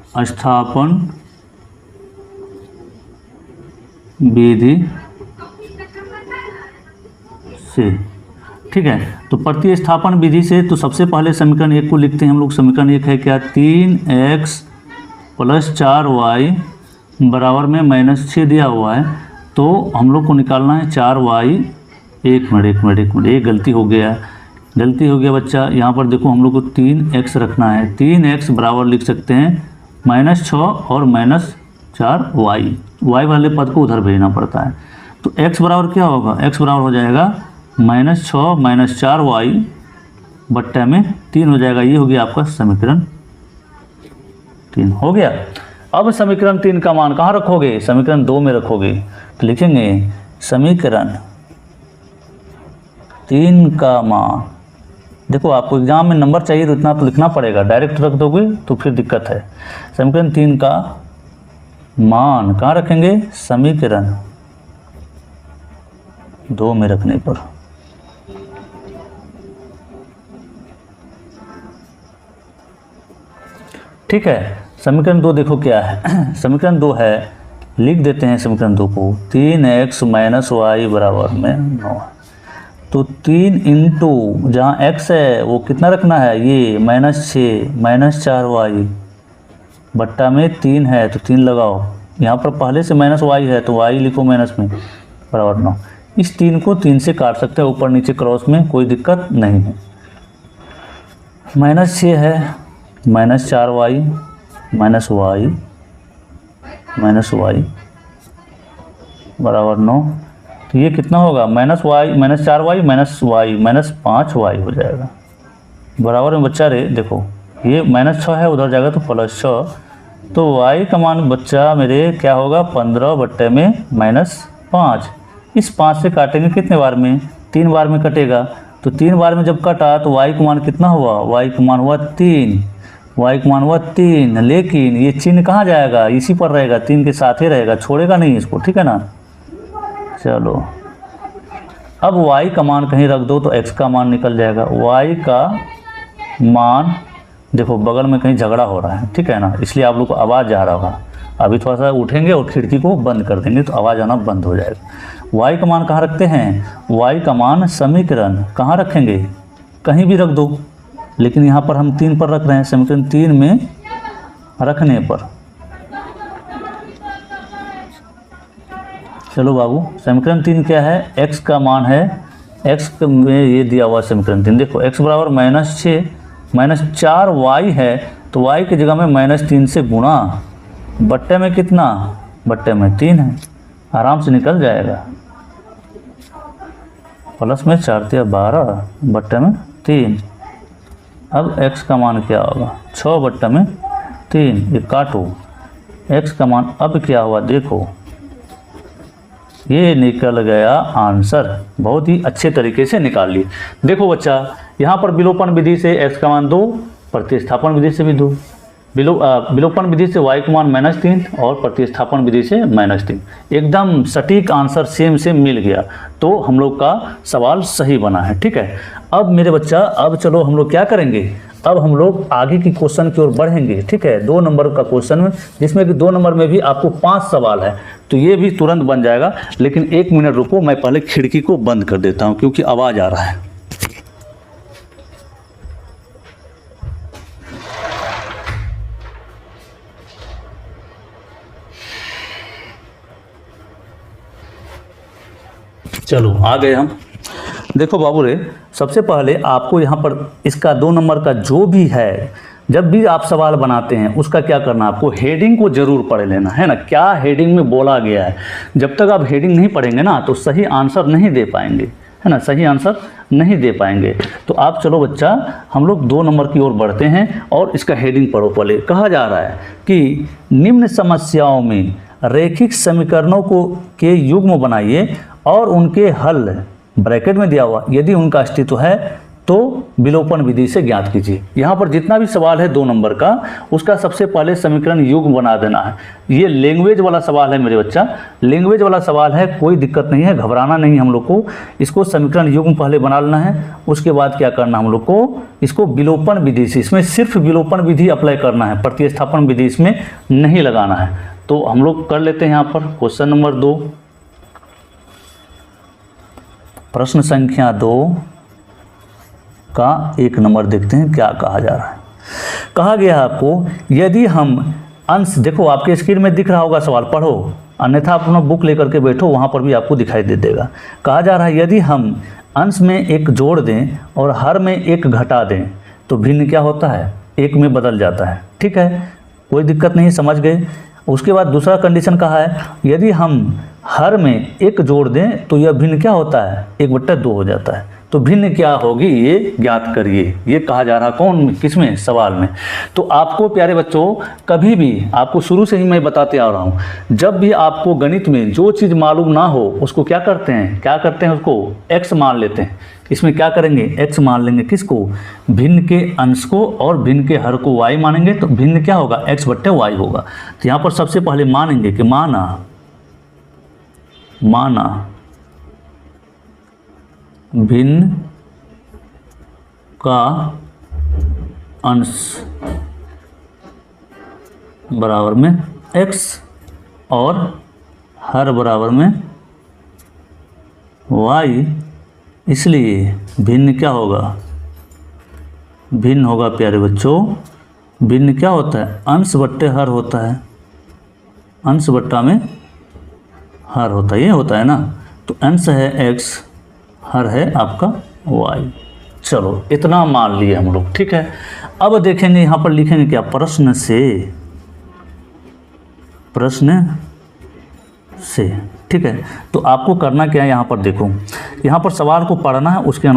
प्रतिस्थापन विधि से, ठीक है। तो प्रतिस्थापन विधि से तो सबसे पहले समीकरण 1 को लिखते हैं हम लोग। समीकरण 1 है क्या, 3x + 4y बराबर में -6 दिया हुआ है, तो हम लोग को निकालना है 4y। एक मिनट, ये गलती हो गया बच्चा। यहाँ पर देखो हम लोग को 3x रखना है, 3x बराबर लिख सकते हैं -6 और -4y, y वाले पद को उधर भेजना पड़ता है। तो x बराबर क्या होगा, x बराबर हो जाएगा -6 - 4y बट्टा में 3 हो जाएगा। ये हो गया आपका समीकरण 3 हो गया। अब समीकरण 3 का मान कहाँ रखोगे, समीकरण 2 में रखोगे। तो लिखेंगे समीकरण 3 का मान, देखो आपको एग्जाम में नंबर चाहिए तो इतना तो लिखना पड़ेगा, डायरेक्ट रख दोगे तो फिर दिक्कत है। समीकरण 3 का मान कहाँ रखेंगे, समीकरण 2 में रखने पर। ठीक है, समीकरण 2 देखो क्या है, समीकरण 2 है, लिख देते हैं समीकरण 2 को, 3x - y बराबर में 9। तो 3 × जहाँ x है वो कितना रखना है, ये -6 - 4y बट्टा में 3 है तो 3 लगाओ। यहाँ पर पहले से -y है तो y लिखो माइनस में, बराबर 9। इस 3 को 3 से काट सकते हैं ऊपर नीचे क्रॉस में, कोई दिक्कत नहीं है। -6 है, -4y -y बराबर 9। तो ये कितना होगा, -4y -5y हो जाएगा। बराबर में बच्चा रे देखो ये -6 है, उधर जाएगा तो +6, तो y का मान बच्चा मेरे क्या होगा, 15/-5। इस 5 से काटेंगे कितने बार में, 3 बार में कटेगा। तो 3 बार में जब कटा तो y का मान कितना हुआ, y का मान हुआ 3, लेकिन ये चिन्ह कहाँ जाएगा, इसी पर रहेगा, 3 के साथ ही रहेगा, छोड़ेगा नहीं इसको, ठीक है ना। चलो अब y का मान कहीं रख दो तो x का मान निकल जाएगा। y का मान देखो बगल में कहीं झगड़ा हो रहा है, ठीक है ना, इसलिए आप लोग को आवाज़ जा रहा होगा। अभी थोड़ा सा उठेंगे और खिड़की को बंद कर देंगे तो आवाज़ आना बंद हो जाएगा। y का मान कहाँ रखते हैं, y का मान समीकरण कहाँ रखेंगे, कहीं भी रख दो, लेकिन यहाँ पर हम 3 पर रख रहे हैं, समीकरण 3 में रखने पर। चलो बाबू, समीकरण 3 क्या है, x का मान है, x में ये दिया हुआ समीकरण 3, देखो x बराबर -6 -4y है, तो y की जगह में -3 से गुणा, बट्टे में कितना, बट्टे में 3 है, आराम से निकल जाएगा। प्लस में 4 × 12 बट्टे में 3। अब x का मान क्या होगा, 6/3, ये काटो, x का मान अब क्या हुआ देखो, ये निकल गया आंसर। बहुत ही अच्छे तरीके से निकाल लिए। देखो बच्चा, यहाँ पर विलोपन विधि से x का मान 2, प्रतिस्थापन विधि से भी 2, विलोपन विधि से y का मान -3 और प्रतिस्थापन विधि से -3। एकदम सटीक आंसर सेम मिल गया, तो हम लोग का सवाल सही बना है, ठीक है। अब मेरे बच्चा, अब चलो हम लोग क्या करेंगे, अब हम लोग आगे की क्वेश्चन की ओर बढ़ेंगे, ठीक है। 2 नंबर का क्वेश्चन में, जिसमें कि 2 नंबर में भी आपको 5 सवाल है, तो ये भी तुरंत बन जाएगा। लेकिन 1 मिनट रुको, मैं पहले खिड़की को बंद कर देता हूँ क्योंकि आवाज़ आ रहा है। चलो आ गए हम। देखो बाबू रे, सबसे पहले आपको यहाँ पर इसका 2 नंबर का जो भी है, जब भी आप सवाल बनाते हैं उसका क्या करना, आपको हेडिंग को जरूर पढ़ लेना है ना, क्या हेडिंग में बोला गया है। जब तक आप हेडिंग नहीं पढ़ेंगे ना तो सही आंसर नहीं दे पाएंगे, है ना, सही आंसर नहीं दे पाएंगे। तो आप चलो बच्चा, हम लोग 2 नंबर की ओर बढ़ते हैं और इसका हेडिंग पढ़ो। पहले कहा जा रहा है कि निम्न समस्याओं में रैखिक समीकरणों को के युग्म बनाइए और उनके हल, ब्रैकेट में दिया हुआ, यदि उनका अस्तित्व है तो विलोपन विधि से ज्ञात कीजिए। यहाँ पर जितना भी सवाल है 2 नंबर का, उसका सबसे पहले समीकरण युग्म बना देना है। ये लैंग्वेज वाला सवाल है मेरे बच्चा, लैंग्वेज वाला सवाल है, कोई दिक्कत नहीं है, घबराना नहीं हम लोग को। इसको समीकरण युग्म पहले बना लेना है, उसके बाद क्या करना हम लोग को, इसको विलोपन विधि से, इसमें सिर्फ विलोपन विधि अप्लाई करना है, प्रतिस्थापन विधि इसमें नहीं लगाना है। तो हम लोग कर लेते हैं यहाँ पर क्वेश्चन नंबर 2, प्रश्न संख्या 2 का 1 नंबर देखते हैं क्या कहा जा रहा है। कहा गया है आपको, यदि हम अंश, देखो आपके स्क्रीन में दिख रहा होगा सवाल, पढ़ो, अन्यथा अपना बुक लेकर के बैठो, वहाँ पर भी आपको दिखाई दे देगा। कहा जा रहा है यदि हम अंश में 1 जोड़ दें और हर में 1 घटा दें तो भिन्न क्या होता है, 1 में बदल जाता है, ठीक है, कोई दिक्कत नहीं, समझ गए। उसके बाद दूसरा कंडीशन कहा है, यदि हम हर में 1 जोड़ दें तो यह भिन्न क्या होता है, 1/2 हो जाता है। तो भिन्न क्या होगी ये ज्ञात करिए, ये कहा जा रहा कौन, किसमें, सवाल में। तो आपको प्यारे बच्चों, कभी भी आपको शुरू से ही मैं बताते आ रहा हूँ, जब भी आपको गणित में जो चीज़ मालूम ना हो उसको क्या करते हैं, उसको x मान लेते हैं। इसमें क्या करेंगे, x मान लेंगे, किसको, भिन्न के अंश को, और भिन्न के हर को y मानेंगे, तो भिन्न क्या होगा, x/y होगा। तो यहाँ पर सबसे पहले मानेंगे कि माना भिन्न का अंश बराबर में x और हर बराबर में y, इसलिए भिन्न क्या होगा, भिन्न होगा प्यारे बच्चों, भिन्न क्या होता है, अंश बट्टे हर होता है, अंश बट्टा में हर होता है, ये होता है ना। तो अंश है x, हर है आपका y। चलो इतना मान लिए हम लोग, ठीक है। अब देखेंगे यहाँ पर लिखेंगे क्या, प्रश्न से, ठीक है। तो आपको करना क्या है, यहाँ पर देखो, यहाँ पर सवाल को पढ़ना है, उसके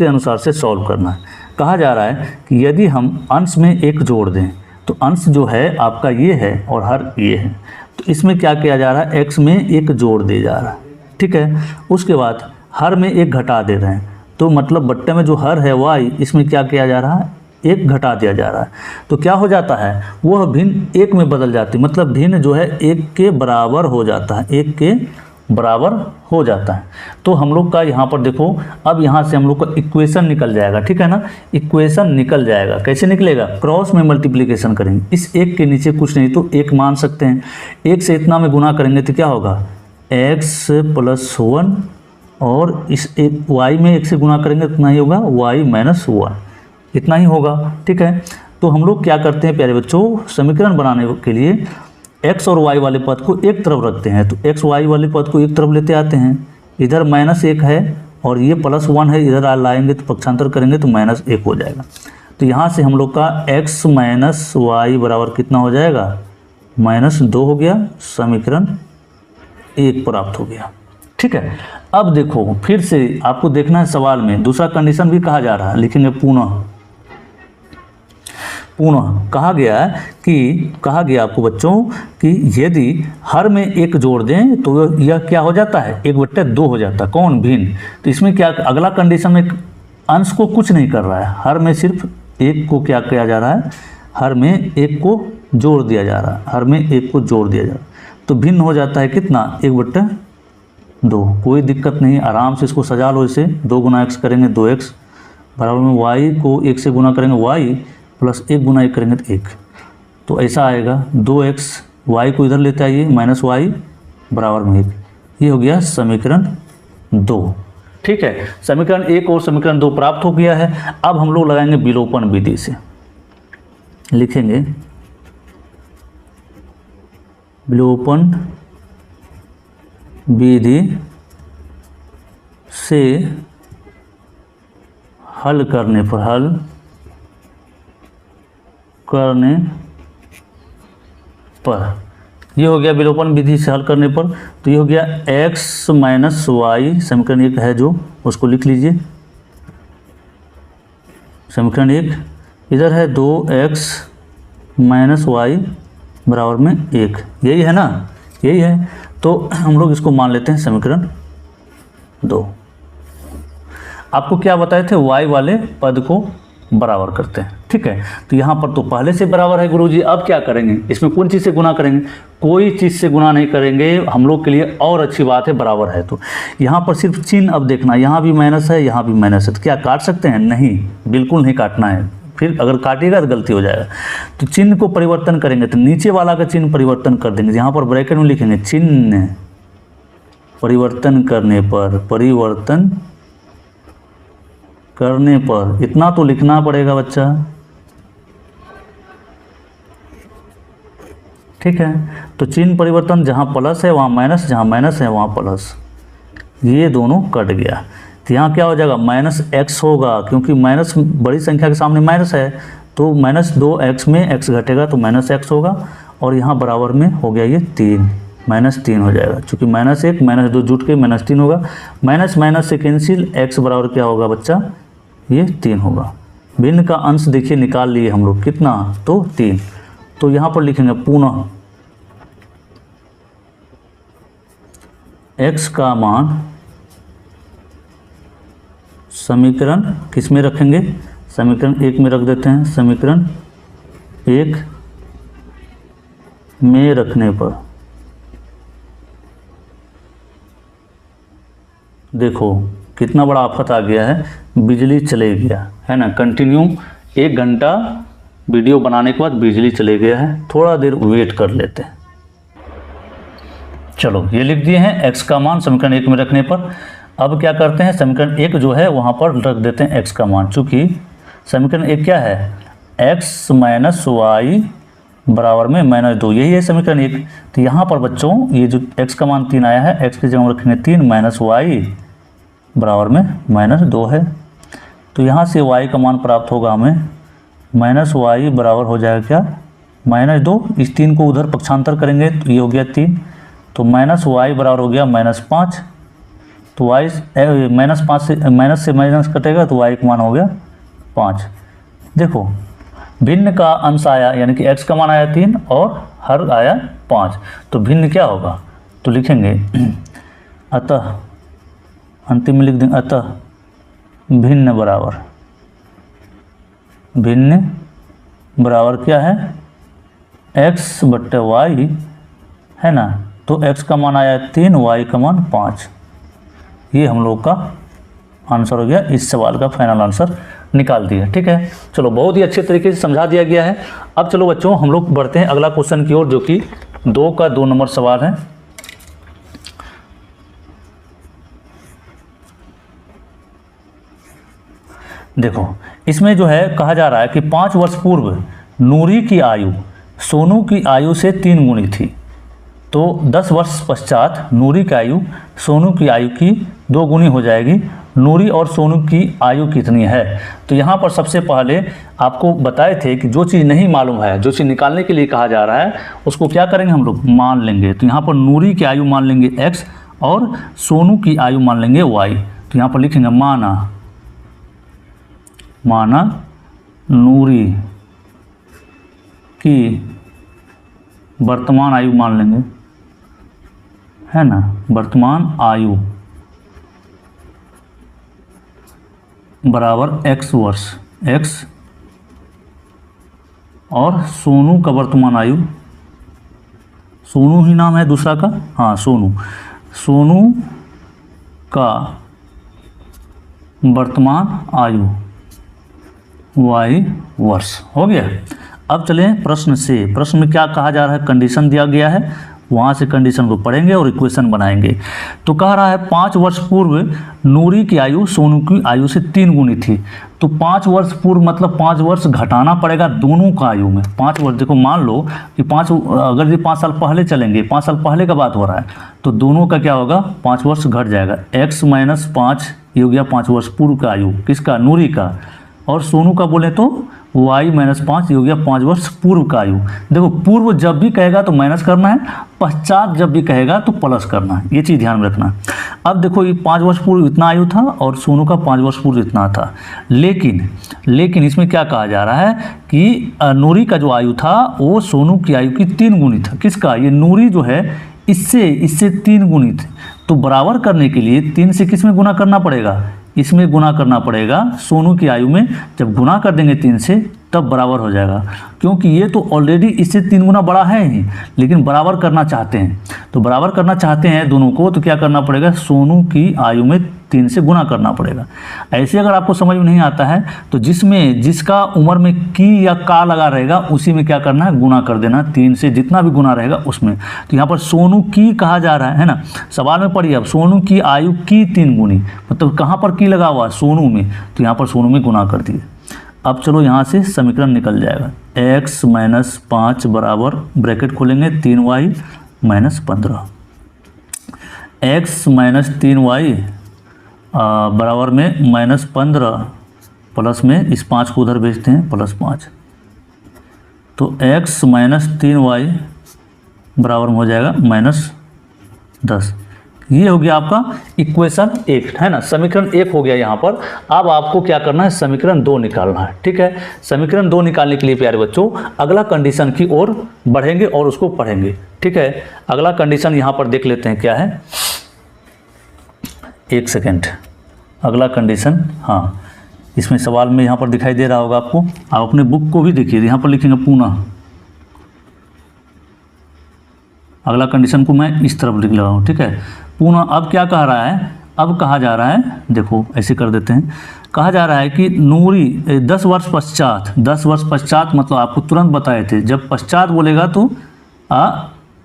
अनुसार से सॉल्व करना है। कहा जा रहा है कि यदि हम अंश में एक जोड़ दें, तो अंश जो है आपका ये है और हर ये है, तो इसमें क्या किया जा रहा है, x में एक जोड़ दे जा रहा है, ठीक है। उसके बाद हर में एक घटा दे रहे हैं, तो मतलब बट्टे में जो हर है y, इसमें क्या किया जा रहा है, एक घटा दिया जा रहा है। तो क्या हो जाता है, वह भिन्न एक में बदल जाती है, मतलब भिन्न जो है एक के बराबर हो जाता है, एक के बराबर हो जाता है। तो हम लोग का यहाँ पर देखो, अब यहाँ से हम लोग का इक्वेशन निकल जाएगा, ठीक है ना। इक्वेशन निकल जाएगा, कैसे निकलेगा, क्रॉस में मल्टीप्लिकेशन करेंगे, इस एक के नीचे कुछ नहीं तो एक मान सकते हैं, एक से इतना में गुना करेंगे तो क्या होगा, x + 1, और इस एक y में एक से गुना करेंगे तो इतना ही होगा, y - 1, इतना ही होगा, ठीक है। तो हम लोग क्या करते हैं प्यारे बच्चों, समीकरण बनाने के लिए x और y वाले पद को एक तरफ रखते हैं, तो x y वाले पद को एक तरफ लेते आते हैं, इधर -1 है और ये +1 है, इधर लाएंगे तो पक्षांतर करेंगे तो -1 हो जाएगा। तो यहाँ से हम लोग का x - y बराबर कितना हो जाएगा, -2 हो गया, समीकरण 1 प्राप्त हो गया, ठीक है। अब देखो फिर से आपको देखना है, सवाल में दूसरा कंडीशन भी कहा जा रहा है, लिखेंगे पुनः कहा गया आपको बच्चों कि यदि हर में एक जोड़ दें तो यह क्या हो जाता है, 1/2 हो जाता है, कौन, भिन्न। तो इसमें क्या, अगला कंडीशन में अंश को कुछ नहीं कर रहा है, हर में सिर्फ एक को क्या किया जा रहा है, हर में एक को जोड़ दिया जा रहा है, तो भिन्न हो जाता है कितना, 1/2। कोई दिक्कत नहीं, आराम से इसको सजा लो, इसे 2 गुना x करेंगे 2x बराबर में y को 1 से गुना करेंगे y प्लस 1 गुना 1 करेंगे तो 1, तो ऐसा आएगा 2x, y को इधर लेते आइए, -y बराबर में 1। ये हो गया समीकरण 2, ठीक है। समीकरण 1 और समीकरण 2 प्राप्त हो गया है। अब हम लोग लगाएंगे विलोपन विधि से, लिखेंगे विलोपन विधि से हल करने पर ये हो गया विलोपन विधि से हल करने पर, तो ये हो गया x - y, समीकरण 1 है जो, उसको लिख लीजिए, समीकरण 1, इधर है 2x - y बराबर में 1, यही है ना, यही है। तो हम लोग इसको मान लेते हैं समीकरण 2। आपको क्या बताए थे, y वाले पद को बराबर करते हैं, ठीक है। तो यहाँ पर तो पहले से बराबर है गुरुजी, अब क्या करेंगे, इसमें कौन चीज़ से गुना करेंगे, कोई चीज़ से गुना नहीं करेंगे, हम लोग के लिए और अच्छी बात है, बराबर है। तो यहाँ पर सिर्फ चिन्ह अब देखना, यहाँ भी माइनस है, यहाँ भी माइनस है, तो क्या काट सकते हैं, नहीं, बिल्कुल नहीं काटना है, फिर अगर काटिएगा तो गलती हो जाएगा। तो चिन्ह को परिवर्तन करेंगे, तो नीचे वाला का चिन्ह परिवर्तन कर देंगे, यहाँ पर ब्रैकेट में लिखेंगे चिन्ह परिवर्तन करने पर इतना तो लिखना पड़ेगा बच्चा, ठीक है। तो चिन्ह परिवर्तन, जहाँ प्लस है वहाँ माइनस, जहाँ माइनस है वहाँ प्लस, ये दोनों कट गया। तो यहाँ क्या हो जाएगा, -x होगा, क्योंकि माइनस बड़ी संख्या के सामने माइनस है, तो -2x में x घटेगा तो -x होगा, और यहाँ बराबर में हो गया ये 3, -3 हो जाएगा, चूँकि -1 -2 जुट के -3 होगा, माइनस माइनस से कैंसिल, x बराबर क्या होगा बच्चा, ये 3 होगा। भिन्न का अंश देखिए निकाल लिए हम लोग, कितना, तो 3। तो यहाँ पर लिखेंगे पुनः x का मान समीकरण किस में रखेंगे, समीकरण 1 में रख देते हैं, समीकरण 1 में रखने पर देखो कितना बड़ा आफत आ गया है, बिजली चले गया है ना, कंटिन्यू 1 घंटा वीडियो बनाने के बाद बिजली चले गया है, थोड़ा देर वेट कर लेते हैं। चलो ये लिख दिए हैं x का मान समीकरण 1 में रखने पर। अब क्या करते हैं, समीकरण 1 जो है वहाँ पर रख देते हैं x का मान, चूँकि समीकरण 1 क्या है, x - y बराबर में -2, यही है समीकरण 1। तो यहाँ पर बच्चों ये जो x का मान 3 आया है, x की जगह हम रखेंगे 3 माइनस वाई बराबर में -2 है। तो यहाँ से y का मान प्राप्त होगा हमें -y बराबर हो जाएगा क्या, -2। इस 3 को उधर पक्षांतर करेंगे तो ये हो गया 3, तो -y बराबर हो गया -5। तो y -5 से माइनस कटेगा तो y का मान हो गया 5। देखो भिन्न का अंश आया, यानी कि x का मान आया 3 और हर आया 5, तो भिन्न क्या होगा, तो लिखेंगे अतः, अंतिम में लिख देंगे अतः भिन्न बराबर क्या है, x बट्टे y है ना। तो x का मान आया 3, y का मान 5। ये हम लोग का आंसर हो गया, इस सवाल का फाइनल आंसर निकाल दिया। ठीक है, चलो बहुत ही अच्छे तरीके से समझा दिया गया है। अब चलो बच्चों हम लोग बढ़ते हैं अगला क्वेश्चन की ओर, जो कि 2 का 2 नंबर सवाल है। देखो इसमें जो है कहा जा रहा है कि 5 वर्ष पूर्व नूरी की आयु सोनू की आयु से 3 गुनी थी, तो 10 वर्ष पश्चात नूरी की आयु सोनू की आयु की 2 गुनी हो जाएगी। नूरी और सोनू की आयु कितनी है। तो यहाँ पर सबसे पहले आपको बताए थे कि जो चीज़ नहीं मालूम है, जो चीज़ निकालने के लिए कहा जा रहा है, उसको क्या करेंगे हम लोग, मान लेंगे। तो यहाँ पर नूरी की आयु मान लेंगे x और सोनू की आयु मान लेंगे y। तो यहाँ पर लिखेंगे माना नूरी की वर्तमान आयु मान लेंगे, है ना, वर्तमान आयु बराबर x वर्ष, x और सोनू का वर्तमान आयु, सोनू ही नाम है दूसरा का, हाँ सोनू का वर्तमान आयु y वर्ष हो गया। अब चलें प्रश्न से। प्रश्न में क्या कहा जा रहा है, कंडीशन दिया गया है, वहाँ से कंडीशन को पढ़ेंगे और इक्वेशन बनाएंगे। तो कह रहा है 5 वर्ष पूर्व नूरी की आयु सोनू की आयु से 3 गुनी थी। तो 5 वर्ष पूर्व मतलब 5 वर्ष घटाना पड़ेगा दोनों का आयु में। 5 वर्ष, देखो मान लो कि अगर ये 5 साल पहले चलेंगे, 5 साल पहले का बात हो रहा है, तो दोनों का क्या होगा, 5 वर्ष घट जाएगा। x - 5 ये हो गया 5 वर्ष पूर्व का आयु, किसका, नूरी का। और सोनू का बोले तो y - 5 ये हो गया 5 वर्ष पूर्व का आयु। देखो पूर्व जब भी कहेगा तो माइनस करना है, पश्चात जब भी कहेगा तो प्लस करना है, ये चीज़ ध्यान में रखना। अब देखो ये 5 वर्ष पूर्व इतना आयु था और सोनू का 5 वर्ष पूर्व इतना था, लेकिन इसमें क्या कहा जा रहा है कि नूरी का जो आयु था वो सोनू की आयु की 3 गुनी था। किसका, ये नूरी जो है इससे 3 गुनी थी। तो बराबर करने के लिए 3 से किस में गुना करना पड़ेगा, इसमें गुना करना पड़ेगा सोनू की आयु में। जब गुना कर देंगे 3 से तब बराबर हो जाएगा, क्योंकि ये तो ऑलरेडी इससे 3 गुना बड़ा है ही, लेकिन बराबर करना चाहते हैं। तो बराबर करना चाहते हैं दोनों को, तो क्या करना पड़ेगा, सोनू की आयु में 3 से गुना करना पड़ेगा। ऐसे अगर आपको समझ में नहीं आता है तो जिसका उम्र में की या का लगा रहेगा उसी में क्या करना है, गुना कर देना 3 से, जितना भी गुना रहेगा उसमें। तो यहाँ पर सोनू की कहा जा रहा है ना, सवाल में पढ़िए अब, सोनू की आयु की 3 गुनी, मतलब कहाँ पर की लगा हुआ, सोनू में, तो यहाँ पर सोनू में गुना कर दिए। अब चलो यहाँ से समीकरण निकल जाएगा, x - 5 बराबर ब्रैकेट खोलेंगे 3y - 15, x - 3y बराबर में -15 प्लस में इस 5 को उधर भेजते हैं +5, तो x - 3y बराबर में हो जाएगा -10। ये हो गया आपका इक्वेशन 1, है ना, समीकरण 1 हो गया यहाँ पर। अब आपको क्या करना है, समीकरण 2 निकालना है। ठीक है, समीकरण 2 निकालने के लिए प्यारे बच्चों अगला कंडीशन की ओर बढ़ेंगे और उसको पढ़ेंगे। ठीक है, अगला कंडीशन यहाँ पर देख लेते हैं क्या है, 1 सेकेंड। अगला कंडीशन, हाँ इसमें सवाल में यहाँ पर दिखाई दे रहा होगा आपको, आप अपने बुक को भी देखिए, यहाँ पर लिखेंगे पुनः। अगला कंडीशन को मैं इस तरफ लिख रहा हूँ। ठीक है, पुनः। अब क्या कह रहा है, अब कहा जा रहा है, देखो ऐसे कर देते हैं, कहा जा रहा है कि नूरी 10 वर्ष पश्चात, 10 वर्ष पश्चात मतलब आपको तुरंत बताए थे, जब पश्चात बोलेगा तो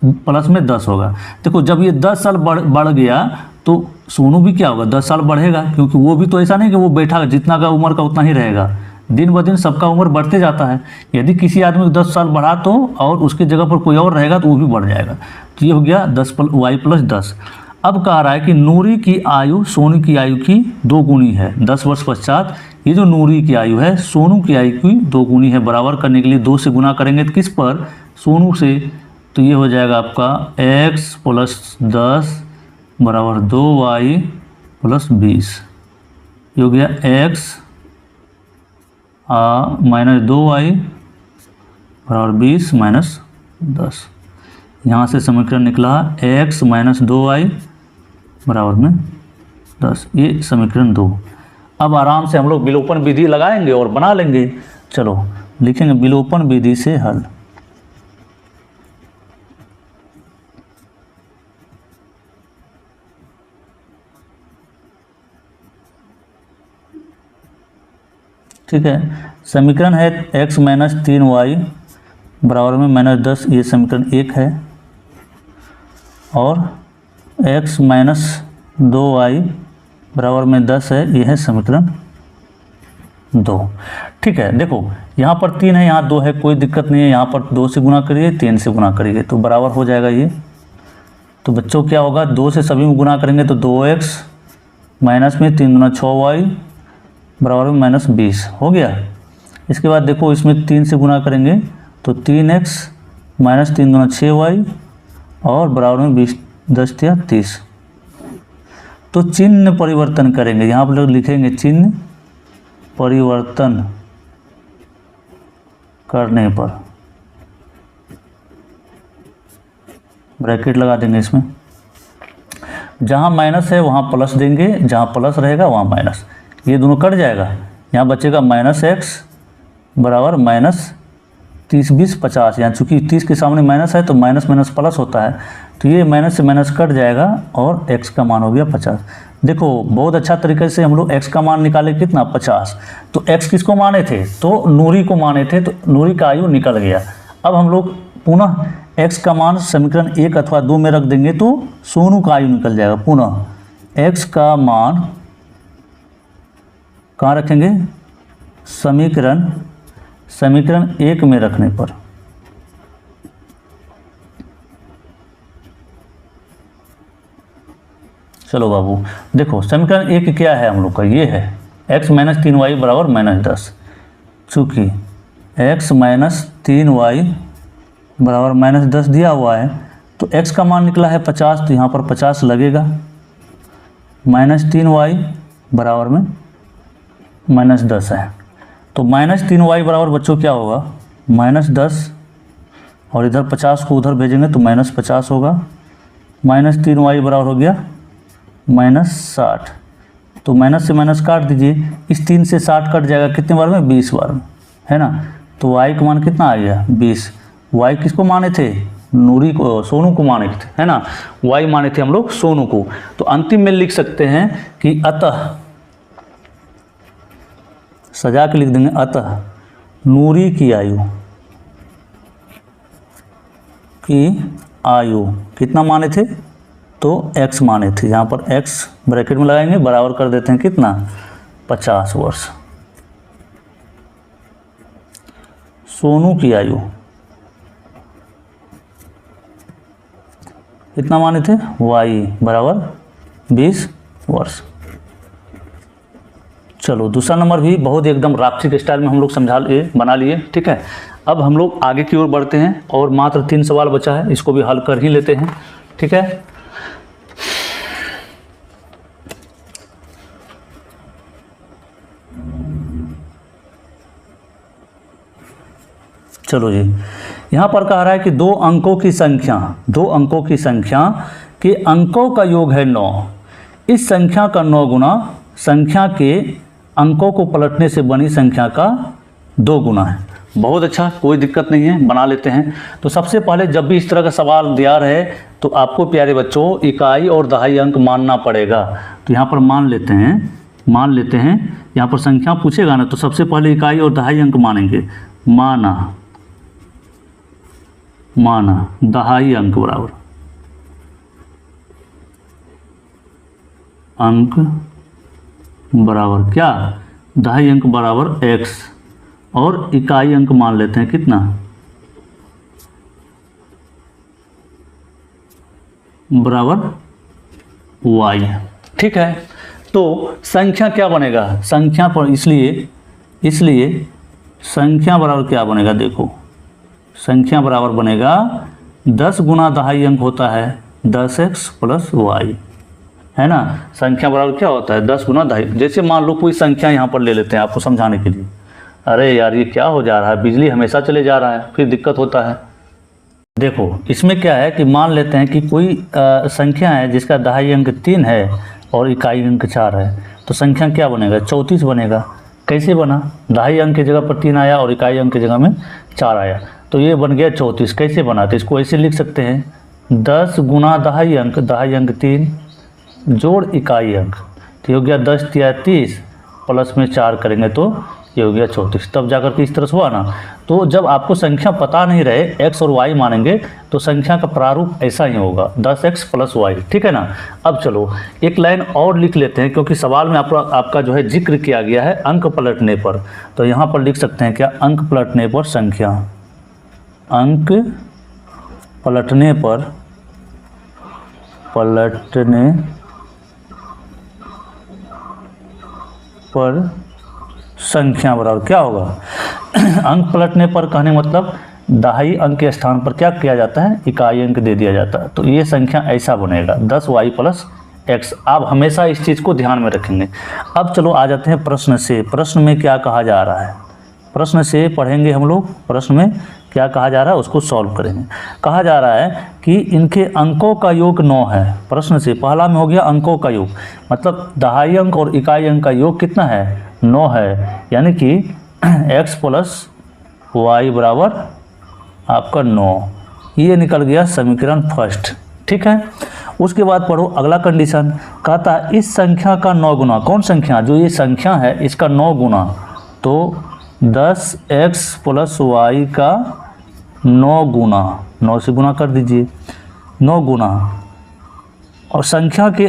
प्लस में 10 होगा। देखो जब ये 10 साल बढ़ गया तो सोनू भी क्या होगा, 10 साल बढ़ेगा, क्योंकि वो भी तो ऐसा नहीं कि वो बैठा जितना का उम्र का उतना ही रहेगा, दिन ब दिन सबका उम्र बढ़ते जाता है। यदि किसी आदमी को 10 साल बढ़ा तो और उसकी जगह पर कोई और रहेगा तो वो भी बढ़ जाएगा। तो ये हो गया 10 y + 10। अब कह रहा है कि नूरी की आयु सोनू की आयु की 2 गुनी है। 10 वर्ष पश्चात ये जो नूरी की आयु है सोनू की आयु की 2 गुनी है। बराबर करने के लिए 2 से गुना करेंगे तो किस पर, सोनू से। तो ये हो जाएगा आपका x + 10 बराबर 2y + 20। ये हो गया x - 2y बराबर 20 - 10। यहाँ से समीकरण निकला x - 2y बराबर में 10। ये समीकरण 2। अब आराम से हम लोग विलोपन विधि लगाएंगे और बना लेंगे। चलो लिखेंगे विलोपन विधि से हल। ठीक है, समीकरण है x - 3y बराबर में -10। ये समीकरण 1 है। और x - 2y बराबर में 10 है। ये है समीकरण 2। ठीक है, देखो यहाँ पर 3 है, यहाँ 2 है, कोई दिक्कत नहीं है। यहाँ पर 2 से गुना करिए, 3 से गुना करिए तो बराबर हो जाएगा ये। तो बच्चों क्या होगा, 2 से सभी में गुना करेंगे तो 2x माइनस में 3 × 6y बराबर में -20 हो गया। इसके बाद देखो इसमें 3 से गुना करेंगे तो 3x माइनस 3 × 6y और बराबर में 20 10 या 30। तो चिन्ह परिवर्तन करेंगे, यहाँ पर लिखेंगे चिन्ह परिवर्तन करने पर, ब्रैकेट लगा देंगे इसमें। जहाँ माइनस है वहाँ प्लस देंगे, जहाँ प्लस रहेगा वहाँ माइनस। ये दोनों कट जाएगा, यहाँ बचेगा -x बराबर -30 20 50। यहाँ चूँकि 30 के सामने माइनस है तो माइनस माइनस प्लस होता है, तो ये माइनस से माइनस कट जाएगा और x का मान हो गया 50। देखो बहुत अच्छा तरीके से हम लोग x का मान निकाले, कितना 50। तो x किसको माने थे, तो नूरी को माने थे, तो नूरी का आयु निकल गया। अब हम लोग पुनः x का मान समीकरण 1 अथवा 2 में रख देंगे तो सोनू का आयु निकल जाएगा। पुनः x का मान कहाँ रखेंगे, समीकरण 1 में रखने पर। चलो बाबू देखो समीकरण 1 क्या है हम लोग का, ये है x - 3y बराबर -10। चूँकि x - 3y बराबर -10 दिया हुआ है तो x का मान निकला है 50, तो यहाँ पर 50 लगेगा। -3y बराबर में -10 है, तो -3y बराबर बच्चों क्या होगा -10, और इधर 50 को उधर भेजेंगे तो -50 होगा। -3y बराबर हो गया -60। तो माइनस से माइनस काट दीजिए, इस 3 से 60 कट जाएगा कितने बार में, 20 बार में, है ना। तो y का मान कितना आ गया 20। y किसको माने थे, नूरी को, सोनू को माने थे, है ना। y माने थे हम लोग सोनू को। तो अंतिम में लिख सकते हैं कि अतः, सजा के लिख देंगे, अतः नूरी की आयु कितना माने थे, तो x माने थे। यहाँ पर x ब्रैकेट में लगाएंगे, बराबर कर देते हैं कितना 50 वर्ष। सोनू की आयु कितना माने थे, y बराबर 20 वर्ष। चलो दूसरा नंबर भी बहुत एकदम राक्षिक स्टाइल में हम लोग बना लिए। ठीक है, अब हम लोग आगे की ओर बढ़ते हैं और मात्र 3 सवाल बचा है, इसको भी हल कर ही लेते हैं। ठीक है, चलो जी, यहाँ पर कह रहा है कि 2 अंकों की संख्या के अंकों का योग है 9। इस संख्या का 9 गुना संख्या के अंकों को पलटने से बनी संख्या का 2 गुना है। बहुत अच्छा, कोई दिक्कत नहीं है, बना लेते हैं। तो सबसे पहले जब भी इस तरह का सवाल दिया रहे तो आपको प्यारे बच्चों इकाई और दहाई अंक मानना पड़ेगा। तो यहाँ पर मान लेते हैं, यहाँ पर संख्या पूछेगा ना तो सबसे पहले इकाई और दहाई अंक मानेंगे। माना दहाई अंक बराबर अंक बराबर क्या, दहाई अंक बराबर x। और इकाई अंक मान लेते हैं कितना, बराबर y। ठीक है, तो संख्या क्या बनेगा, संख्या पर इसलिए संख्या बराबर क्या बनेगा, देखो संख्या बराबर बनेगा 10 गुना दहाई अंक होता है 10x प्लस y, है ना। संख्या बराबर क्या होता है 10 गुना दहाई। जैसे मान लो कोई संख्या यहाँ पर ले लेते हैं आपको समझाने के लिए। अरे यार ये क्या हो जा रहा है, बिजली हमेशा चले जा रहा है, फिर दिक्कत होता है। देखो इसमें क्या है कि मान लेते हैं कि कोई संख्या है जिसका दहाई अंक 3 है और इकाई अंक 4 है, तो संख्या क्या बनेगा 34 बनेगा। कैसे बना, दहाई अंक की जगह पर 3 आया और इकाई अंक की जगह में 4 आया, तो ये बन गया 34। कैसे बना, तो इसको ऐसे लिख सकते हैं 10 गुना दहाई अंक 3 जोड़ इकाई अंक, तो ये हो गया 10 तिया 30 प्लस में 4 करेंगे तो ये हो गया 34। तब जाकर के इस तरह से हुआ ना। तो जब आपको संख्या पता नहीं रहे x और y मानेंगे तो संख्या का प्रारूप ऐसा ही होगा 10x प्लस वाई। ठीक है ना। अब चलो एक लाइन और लिख लेते हैं, क्योंकि सवाल में आपका जो है जिक्र किया गया है अंक पलटने पर, तो यहाँ पर लिख सकते हैं क्या, अंक पलटने पर संख्या, अंक पलटने पर संख्या बराबर क्या होगा अंक पलटने पर कहने मतलब दहाई अंक के स्थान पर क्या किया जाता है, इकाई अंक दे दिया जाता है। तो ये संख्या ऐसा बनेगा 10y प्लस x। आप हमेशा इस चीज़ को ध्यान में रखेंगे। अब चलो आ जाते हैं प्रश्न से। प्रश्न में क्या कहा जा रहा है, प्रश्न से पढ़ेंगे हम लोग। प्रश्न में क्या कहा जा रहा है उसको सॉल्व करेंगे। कहा जा रहा है कि इनके अंकों का योग 9 है। प्रश्न से पहला में हो गया अंकों का योग, मतलब दहाई अंक और इकाई अंक का योग कितना है 9 है, यानी कि x प्लस वाई बराबर आपका 9। ये निकल गया समीकरण फर्स्ट। ठीक है। उसके बाद पढ़ो अगला कंडीशन, कहता है इस संख्या का 9 गुना, कौन संख्या, जो ये संख्या है इसका 9 गुना, तो 10x प्लस वाई का 9 गुना, 9 से गुना कर दीजिए, 9 गुना, और संख्या के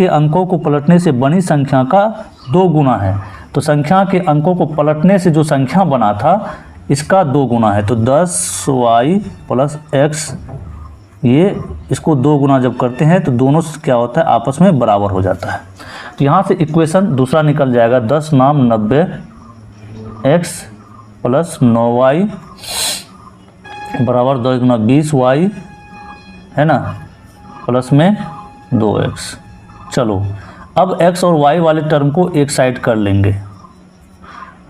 अंकों को पलटने से बनी संख्या का 2 गुना है। तो संख्या के अंकों को पलटने से जो संख्या बना था इसका 2 गुना है, तो 10y प्लस x, ये इसको 2 गुना जब करते हैं तो दोनों क्या होता है आपस में बराबर हो जाता है। तो यहाँ से इक्वेशन दूसरा निकल जाएगा 10 नाम 90x प्लस 9y बराबर 10 गुना 20y, है ना, प्लस में 2x। चलो अब x और y वाले टर्म को एक साइड कर लेंगे,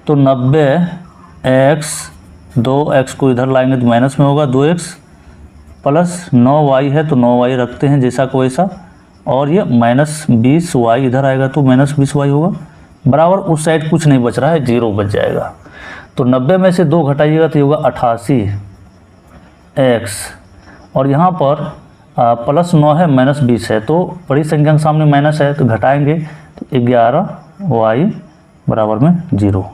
तो 90x 2x को इधर लाएंगे तो माइनस में होगा 2x, प्लस 9y है तो 9y रखते हैं जैसा को वैसा, और ये माइनस 20y इधर आएगा तो माइनस 20y होगा, बराबर उस साइड कुछ नहीं बच रहा है, 0 बच जाएगा। तो 90 में से 2 घटाइएगा तो ये होगा 88x, और यहाँ पर प्लस 9 है माइनस 20 है, तो बड़ी संख्या के सामने माइनस है तो घटाएंगे तो 11y बराबर में 0।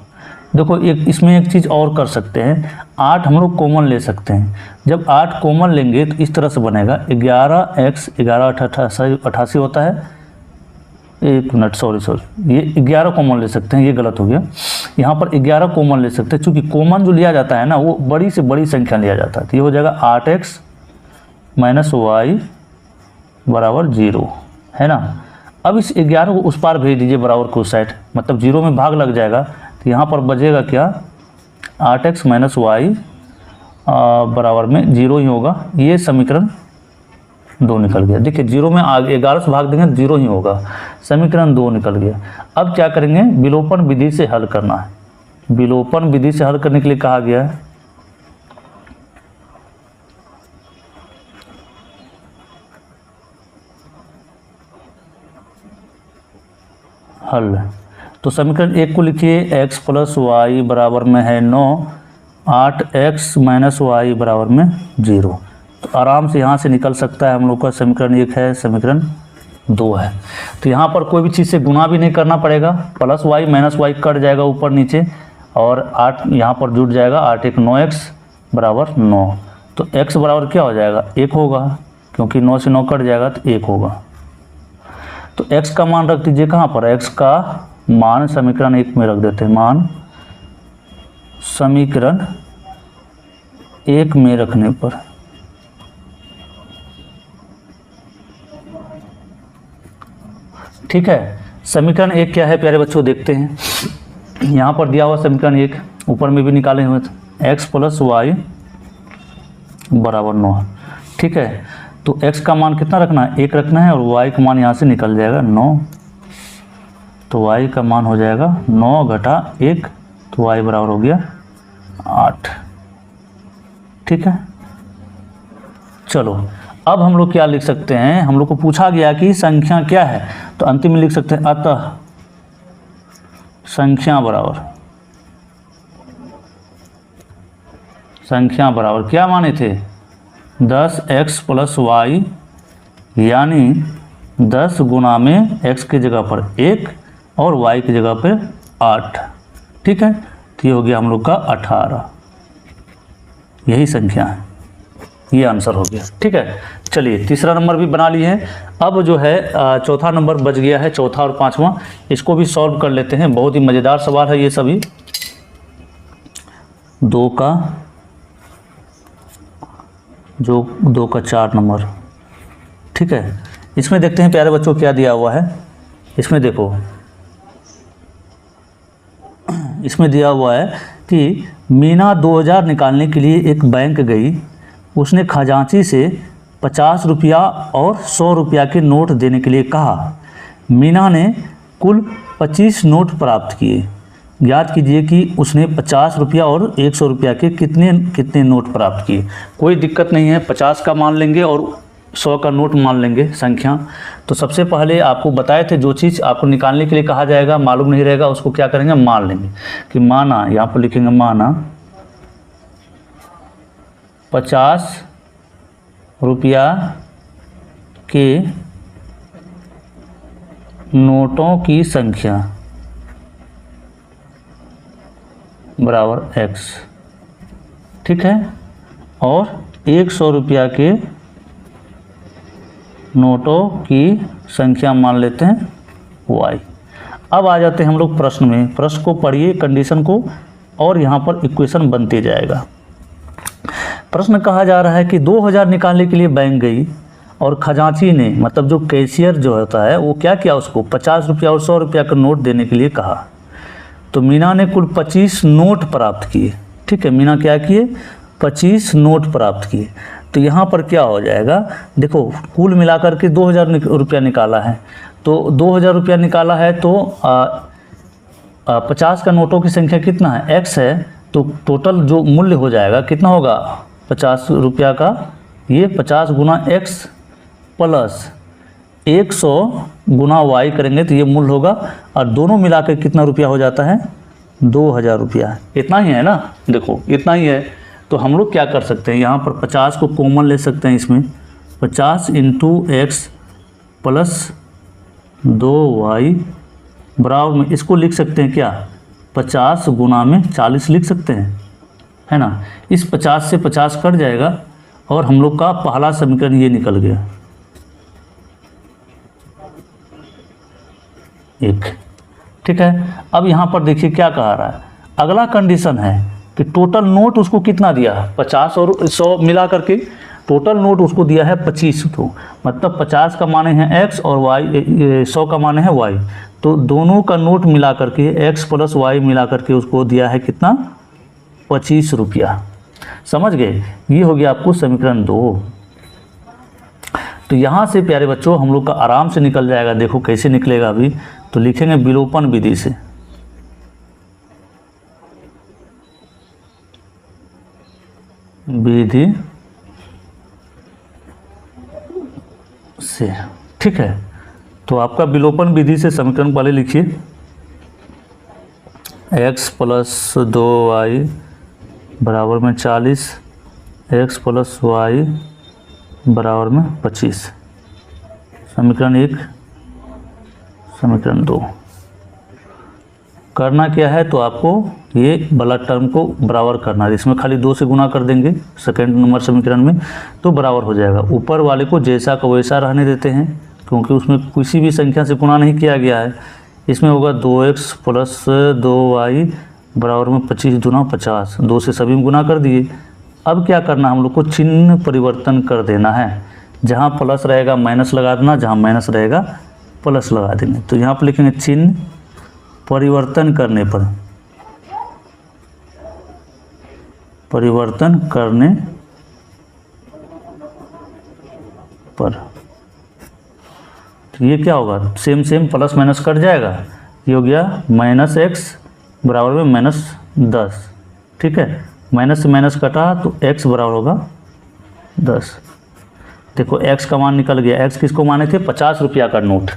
देखो इसमें एक चीज़ और कर सकते हैं, 8 हम लोग कॉमन ले सकते हैं। जब 8 कॉमन लेंगे तो इस तरह से बनेगा 11x, 11 88 होता है, एक मिनट सॉरी, ये 11 कॉमन ले सकते हैं, ये गलत हो गया। यहाँ पर 11 कॉमन ले सकते हैं, चूँकि कॉमन जो लिया जाता है ना वो बड़ी से बड़ी संख्या लिया जाता है, तो ये हो जाएगा 8x माइनस वाई बराबर 0, है ना। अब इस 11 को उस पार भेज दीजिए बराबर को उस साइड, मतलब 0 में भाग लग जाएगा, तो यहाँ पर बचेगा क्या 8x माइनस वाई बराबर में 0 ही होगा। ये समीकरण 2 निकल गया। देखिए 0 में आगे 11 से भाग देंगे तो 0 ही होगा, समीकरण 2 निकल गया। अब क्या करेंगे, विलोपन विधि से हल करना है। विलोपन विधि से हल करने के लिए कहा गया है हल। तो समीकरण 1 को लिखिए, x प्लस वाई बराबर में है 9, 8x माइनस वाई बराबर में 0। तो आराम से यहाँ से निकल सकता है हम लोग का समीकरण 1 है, समीकरण 2 है। तो यहाँ पर कोई भी चीज़ से गुना भी नहीं करना पड़ेगा, plus y minus y cut जाएगा ऊपर नीचे, और 8 यहाँ पर जुड़ जाएगा, 8 1 9x बराबर 9। तो x बराबर क्या हो जाएगा 1 होगा, क्योंकि 9 से 9 कट जाएगा तो 1 होगा। तो x का मान रख दीजिए कहाँ पर, x का मान समीकरण 1 में रख देते हैं, मान समीकरण 1 में रखने पर ठीक है। समीकरण 1 क्या है प्यारे बच्चों, देखते हैं। यहाँ पर दिया हुआ समीकरण 1 ऊपर में भी निकाले हुए थे, x + y = 9। ठीक है, तो x का मान कितना रखना है, 1 रखना है, और y का मान यहाँ से निकल जाएगा 9। तो y का मान हो जाएगा 9 - 1, तो y बराबर हो गया 8। ठीक है, चलो अब हम लोग क्या लिख सकते हैं, हम लोग को पूछा गया कि संख्या क्या है, तो अंतिम में लिख सकते हैं अतः संख्या बराबर क्या माने थे, 10x + y, यानी 10 गुना में x की जगह पर 1 और y की जगह पर 8। ठीक है, तो ये हो गया हम लोग का 18। यही संख्या है, ये आंसर हो गया। ठीक है, चलिए तीसरा नंबर भी बना लिए हैं। अब जो है चौथा नंबर बच गया है, चौथा और पांचवा, इसको भी सॉल्व कर लेते हैं। बहुत ही मज़ेदार सवाल है ये सभी। 2 का 4 नंबर। ठीक है, इसमें देखते हैं प्यारे बच्चों क्या दिया हुआ है। इसमें देखो, इसमें दिया हुआ है कि मीना 2000 निकालने के लिए एक बैंक गई। उसने खजांची से 50 रुपया और 100 रुपया के नोट देने के लिए कहा। मीना ने कुल 25 नोट प्राप्त किए। ज्ञात कीजिए कि उसने 50 रुपया और 100 रुपया के कितने नोट प्राप्त किए। कोई दिक्कत नहीं है, 50 का मान लेंगे और 100 का नोट मान लेंगे संख्या। तो सबसे पहले आपको बताए थे, जो चीज़ आपको निकालने के लिए कहा जाएगा, मालूम नहीं रहेगा, उसको क्या करेंगे, मान लेंगे। कि माना, यहाँ पर लिखेंगे माना 50 रुपया के नोटों की संख्या बराबर x। ठीक है, और 100 रुपया के नोटों की संख्या मान लेते हैं y। अब आ जाते हैं हम लोग प्रश्न में। प्रश्न को पढ़िए, कंडीशन को, और यहाँ पर इक्वेशन बनते जाएगा। प्रश्न कहा जा रहा है कि 2000 निकालने के लिए बैंक गई और खजांची ने, मतलब जो कैशियर जो होता है, वो क्या किया, उसको 50 रुपया और 100 रुपया का नोट देने के लिए कहा। तो मीना ने कुल 25 नोट प्राप्त किए। ठीक है, मीना क्या किए, 25 नोट प्राप्त किए। तो यहाँ पर क्या हो जाएगा, देखो कुल मिलाकर के 2000 रुपया निकाला है। तो 2000 रुपया निकाला है, तो 50 का नोटों की संख्या कितना है, x है। तो टोटल जो मूल्य हो जाएगा कितना होगा, 50 रुपया का, ये 50 गुना x प्लस 100 गुना y करेंगे तो ये मूल्य होगा। और दोनों मिलाकर कितना रुपया हो जाता है, 2000 रुपया। इतना ही है ना, देखो इतना ही है। तो हम लोग क्या कर सकते हैं, यहाँ पर 50 को कॉमन ले सकते हैं। इसमें 50 × x प्लस 2y बराबर में, इसको लिख सकते हैं क्या, 50 गुना में 40 लिख सकते हैं, है ना। इस 50 से 50 कट जाएगा और हम लोग का पहला समीकरण ये निकल गया 1। ठीक है, अब यहाँ पर देखिए क्या कहा रहा है। अगला कंडीशन है कि टोटल नोट उसको कितना दिया है, 50 और 100 मिला करके टोटल नोट उसको दिया है 25। तो मतलब 50 का माने हैं x और y, 100 का माने है y। तो दोनों का नोट मिला करके x प्लस y मिला करके उसको दिया है कितना, 25 रुपया। समझ गए, ये हो गया आपको समीकरण 2। तो यहाँ से प्यारे बच्चों हम लोग का आराम से निकल जाएगा। देखो कैसे निकलेगा अभी, तो लिखेंगे विलोपन विधि से। विधि से, ठीक है। तो आपका विलोपन विधि से समीकरण पहले लिखिए, x प्लस 2y बराबर में 40, x प्लस y बराबर में 25। समीकरण 1, समीकरण 2। करना क्या है, तो आपको ये वाला टर्म को बराबर करना है। इसमें खाली 2 से गुना कर देंगे सेकेंड नंबर समीकरण में, तो बराबर हो जाएगा। ऊपर वाले को जैसा का वैसा रहने देते हैं, क्योंकि उसमें किसी भी संख्या से गुना नहीं किया गया है। इसमें होगा 2x प्लस 2y बराबर में 25 दूना 50, 2 से सभी में गुना कर दिए। अब क्या करना, हम लोग को चिन्ह परिवर्तन कर देना है। जहाँ प्लस रहेगा माइनस लगा देना, जहाँ माइनस रहेगा प्लस लगा देंगे। तो यहाँ पर लिखेंगे चिन्ह परिवर्तन करने पर, परिवर्तन करने पर, तो ये क्या होगा, same same plus minus cut जाएगा। ये हो गया -x बराबर में -10, ठीक है। माइनस से माइनस कटा तो x बराबर होगा 10। देखो x का मान निकल गया। x किसको माने थे, 50 रुपया का नोट।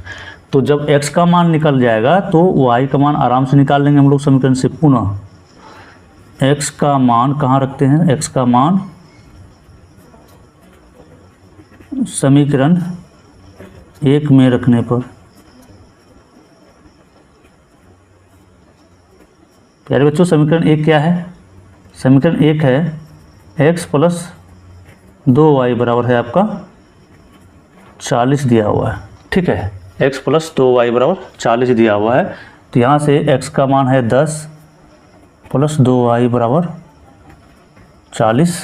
तो जब x का मान निकल जाएगा तो y का मान आराम से निकाल लेंगे हम लोग समीकरण से। पुनः x का मान कहाँ रखते हैं, x का मान समीकरण 1 में रखने पर, प्यारे बच्चों समीकरण 1 क्या है, समीकरण 1 है x प्लस 2y बराबर है आपका 40 दिया हुआ है, ठीक है। x प्लस 2y बराबर 40 दिया हुआ है। तो यहाँ से x का मान है 10 प्लस 2y बराबर 40।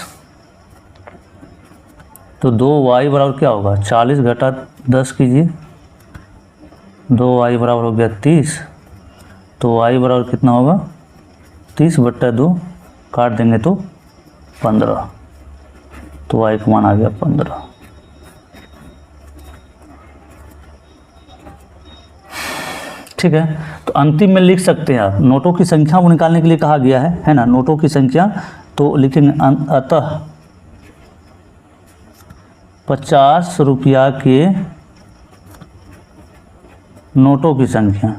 तो 2y बराबर क्या होगा, 40 घटा 10 कीजिए, 2y बराबर हो गया 30। तो y बराबर कितना होगा, 30/2 काट देंगे तो 15। तो y का मान आ गया 15। ठीक है। तो अंतिम में लिख सकते हैं आप, नोटों की संख्या को निकालने के लिए कहा गया है ना, नोटों की संख्या। तो लेकिन अतः 50 रुपया के नोटों की संख्या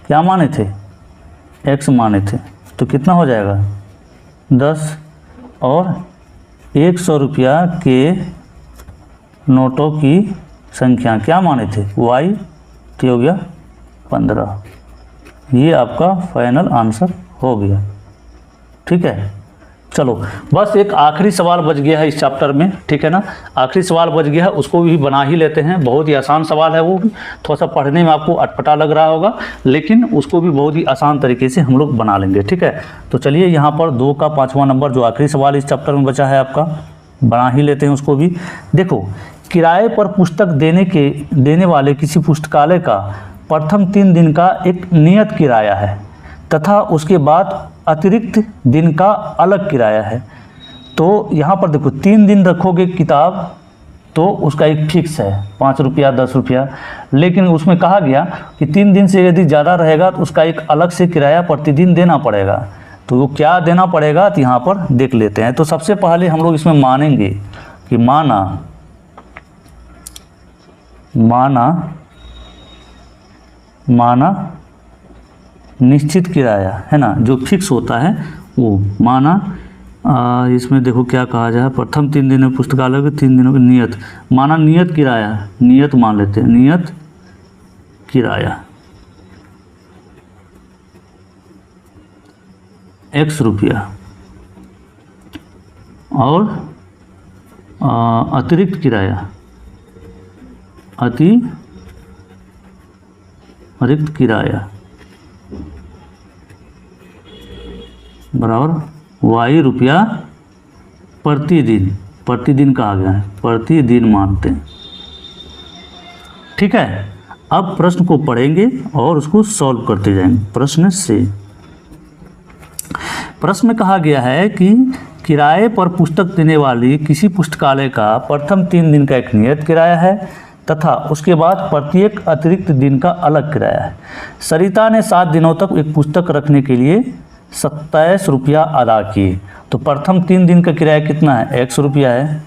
क्या माने थे, x माने थे। तो कितना हो जाएगा 10, और 100 रुपया के नोटों की संख्या क्या माने थे, y, तो हो गया 15। ये आपका फाइनल आंसर हो गया, ठीक है। चलो बस एक आखिरी सवाल बच गया है इस चैप्टर में, ठीक है ना। आखिरी सवाल बच गया है, उसको भी बना ही लेते हैं। बहुत ही आसान सवाल है, वो भी थोड़ा सा पढ़ने में आपको अटपटा लग रहा होगा, लेकिन उसको भी बहुत ही आसान तरीके से हम लोग बना लेंगे, ठीक है। तो चलिए यहाँ पर 2 का 5वां नंबर जो आखिरी सवाल इस चैप्टर में बचा है आपका, बना ही लेते हैं उसको भी। देखो, किराए पर पुस्तक देने वाले किसी पुस्तकालय का प्रथम 3 दिन का एक नियत किराया है तथा उसके बाद अतिरिक्त दिन का अलग किराया है। तो यहाँ पर देखो 3 दिन रखोगे किताब तो उसका एक फिक्स है 5 रुपया 10 रुपया, लेकिन उसमें कहा गया कि 3 दिन से यदि ज़्यादा रहेगा तो उसका एक अलग से किराया प्रतिदिन देना पड़ेगा। तो वो क्या देना पड़ेगा, तो यहाँ पर देख लेते हैं। तो सबसे पहले हम लोग इसमें मानेंगे कि माना निश्चित किराया है ना, जो फिक्स होता है वो माना। इसमें देखो क्या कहा जाए, प्रथम 3 दिन में पुस्तकालय के 3 दिनों की नियत, माना नियत किराया, नियत मान लेते हैं, नियत किराया x रुपया, और अतिरिक्त किराया अतिरिक्त किराया बराबर y रुपया प्रतिदिन कहा गया है, प्रतिदिन मानते हैं, ठीक है। अब प्रश्न को पढ़ेंगे और उसको सॉल्व करते जाएंगे। प्रश्न से, प्रश्न में कहा गया है कि किराए पर पुस्तक देने वाली किसी पुस्तकालय का प्रथम 3 दिन का एक नियत किराया है तथा उसके बाद प्रत्येक अतिरिक्त दिन का अलग किराया है। सरिता ने 7 दिनों तक एक पुस्तक रखने के लिए 27 रुपया अदा किए। तो प्रथम 3 दिन का किराया कितना है, 100 रुपया है,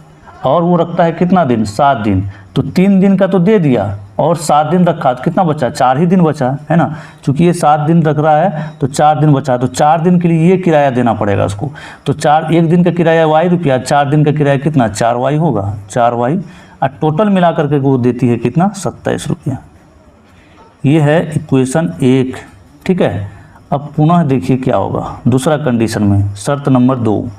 और वो रखता है कितना दिन, 7 दिन। तो 3 दिन का तो दे दिया और 7 दिन रखा, तो कितना बचा, 4 ही दिन बचा है ना। चूँकि ये 7 दिन रख रहा है तो 4 दिन बचा, तो 4 दिन के लिए ये किराया देना पड़ेगा उसको। तो 1 दिन का किराया y रुपया, 4 दिन का किराया कितना, 4y होगा, 4y, और टोटल मिला करके वो देती है कितना, 27 रुपया। ये है इक्वेशन 1, ठीक है। अब पुनः देखिए क्या होगा दूसरा कंडीशन में, शर्त नंबर 2।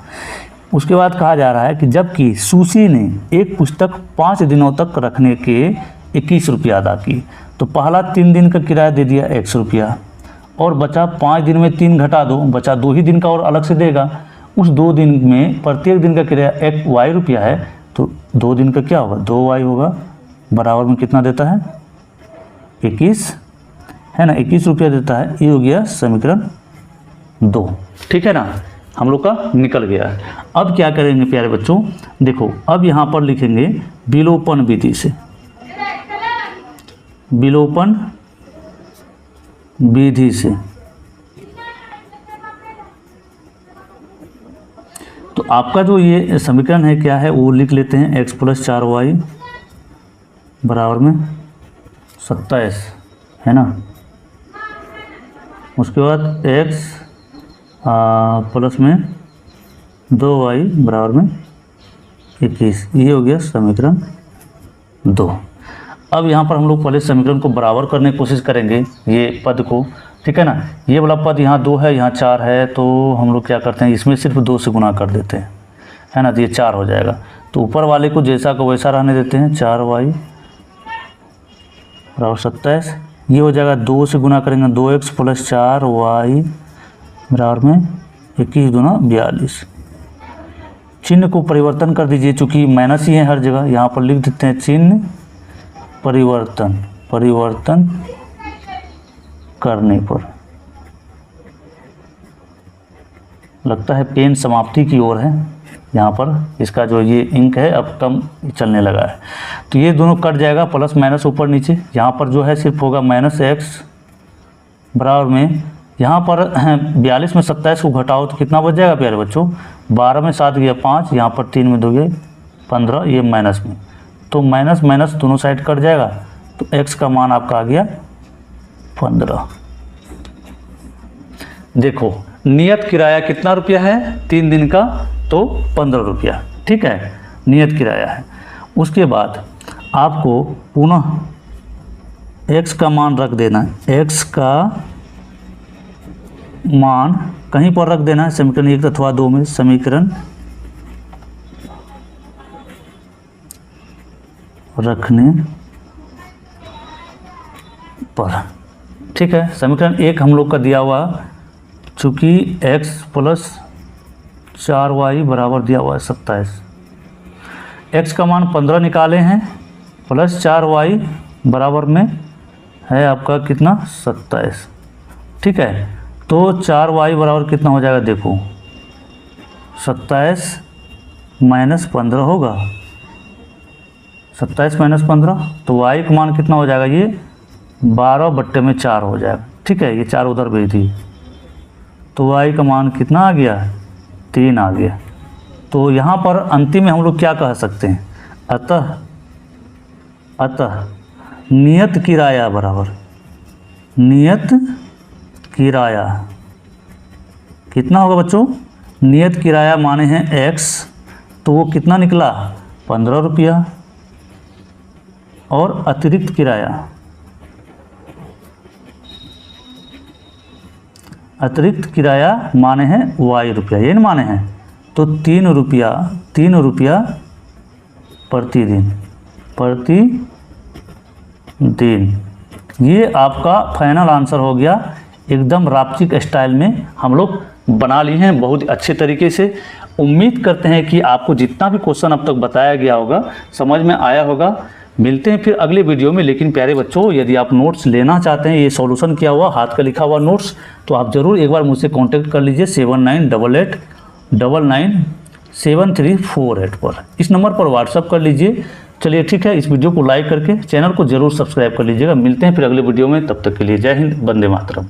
उसके बाद कहा जा रहा है कि जबकि सुशी ने एक पुस्तक 5 दिनों तक रखने के 21 रुपया अदा की, तो पहला 3 दिन का किराया दे दिया 100 रुपया, और बचा 5 दिन में 3 घटा दो, बचा 2 ही दिन का और अलग से देगा। उस 2 दिन में प्रत्येक दिन का किराया 1 वाई रुपया है, तो 2 दिन का क्या होगा, 2 वाई होगा, बराबर में कितना देता है 21, है ना, 21 रुपया देता है। ये हो गया समीकरण 2, ठीक है ना, हम लोग का निकल गया है। अब क्या करेंगे प्यारे बच्चों, देखो अब यहाँ पर लिखेंगे विलोपन विधि से, विलोपन विधि से। तो आपका जो ये समीकरण है क्या है, वो लिख लेते हैं x + 4y बराबर में 27, है ना। उसके बाद x प्लस में 2y बराबर में 21, ये हो गया समीकरण 2। अब यहाँ पर हम लोग पहले समीकरण को बराबर करने की कोशिश करेंगे, ये पद को, ठीक है ना। ये वाला पद यहाँ 2 है, यहाँ 4 है, तो हम लोग क्या करते हैं, इसमें सिर्फ 2 से गुना कर देते हैं, है ना, तो ये 4 हो जाएगा। तो ऊपर वाले को जैसा का वैसा रहने देते हैं, 4y बराबर 27, ये हो जाएगा 2 से गुना करेंगे 2x + 4y बराबर में 21 दूना 42। चिन्ह को परिवर्तन कर दीजिए, चूँकि माइनस ही है हर जगह, यहाँ पर लिख देते हैं चिन्ह परिवर्तन करने पर। लगता है पेन समाप्ति की ओर है, यहाँ पर इसका जो ये इंक है अब कम चलने लगा है। तो ये दोनों कट जाएगा, प्लस माइनस ऊपर नीचे, यहाँ पर जो है सिर्फ होगा -x बराबर में, यहाँ पर 42 में 27 को घटाओ तो कितना बच जाएगा प्यारे बच्चों, 12 में 7 गया 5, यहाँ पर 3 में 2 गए 15, ये माइनस में, तो माइनस माइनस दोनों साइड कट जाएगा, तो x का मान आपका आ गया 15। देखो नियत किराया कितना रुपया है 3 दिन का, तो 15 रुपया, ठीक है, नियत किराया है। उसके बाद आपको पुनः x का मान रख देना है, x का मान कहीं पर रख देना है समीकरण 1 अथवा 2 में, समीकरण रखने पर, ठीक है। समीकरण 1 हम लोग का दिया हुआ, चूँकि x + 4y बराबर दिया हुआ है 27, x का मान 15 निकाले हैं, प्लस 4y बराबर में है आपका कितना 27, ठीक है। तो 4y बराबर कितना हो जाएगा, देखो 27 - 15 होगा, 27 - 15, तो y का मान कितना हो जाएगा, ये 12/4 हो जाएगा, ठीक है। ये 4 उधर भेज दी, तो y का मान कितना आ गया, 3 आ गया। तो यहाँ पर अंतिम में हम लोग क्या कह सकते हैं, अतः नियत किराया बराबर, नियत किराया कितना होगा बच्चों, नियत किराया माने हैं x, तो वो कितना निकला 15 रुपया, और अतिरिक्त किराया, अतिरिक्त किराया माने हैं y रुपया, ये न माने हैं, तो 3 रुपया प्रतिदिन, ये आपका फाइनल आंसर हो गया। एकदम रापचिक स्टाइल में हम लोग बना लिए हैं बहुत अच्छे तरीके से। उम्मीद करते हैं कि आपको जितना भी क्वेश्चन अब तक बताया गया होगा समझ में आया होगा। मिलते हैं फिर अगले वीडियो में। लेकिन प्यारे बच्चों, यदि आप नोट्स लेना चाहते हैं, ये सॉल्यूशन किया हुआ हाथ का लिखा हुआ नोट्स, तो आप ज़रूर एक बार मुझसे कांटेक्ट कर लीजिए 7988997348 पर। इस नंबर पर व्हाट्सअप कर लीजिए। चलिए ठीक है, इस वीडियो को लाइक करके चैनल को जरूर सब्सक्राइब कर लीजिएगा। मिलते हैं फिर अगले वीडियो में, तब तक के लिए जय हिंद, वंदे मातरम।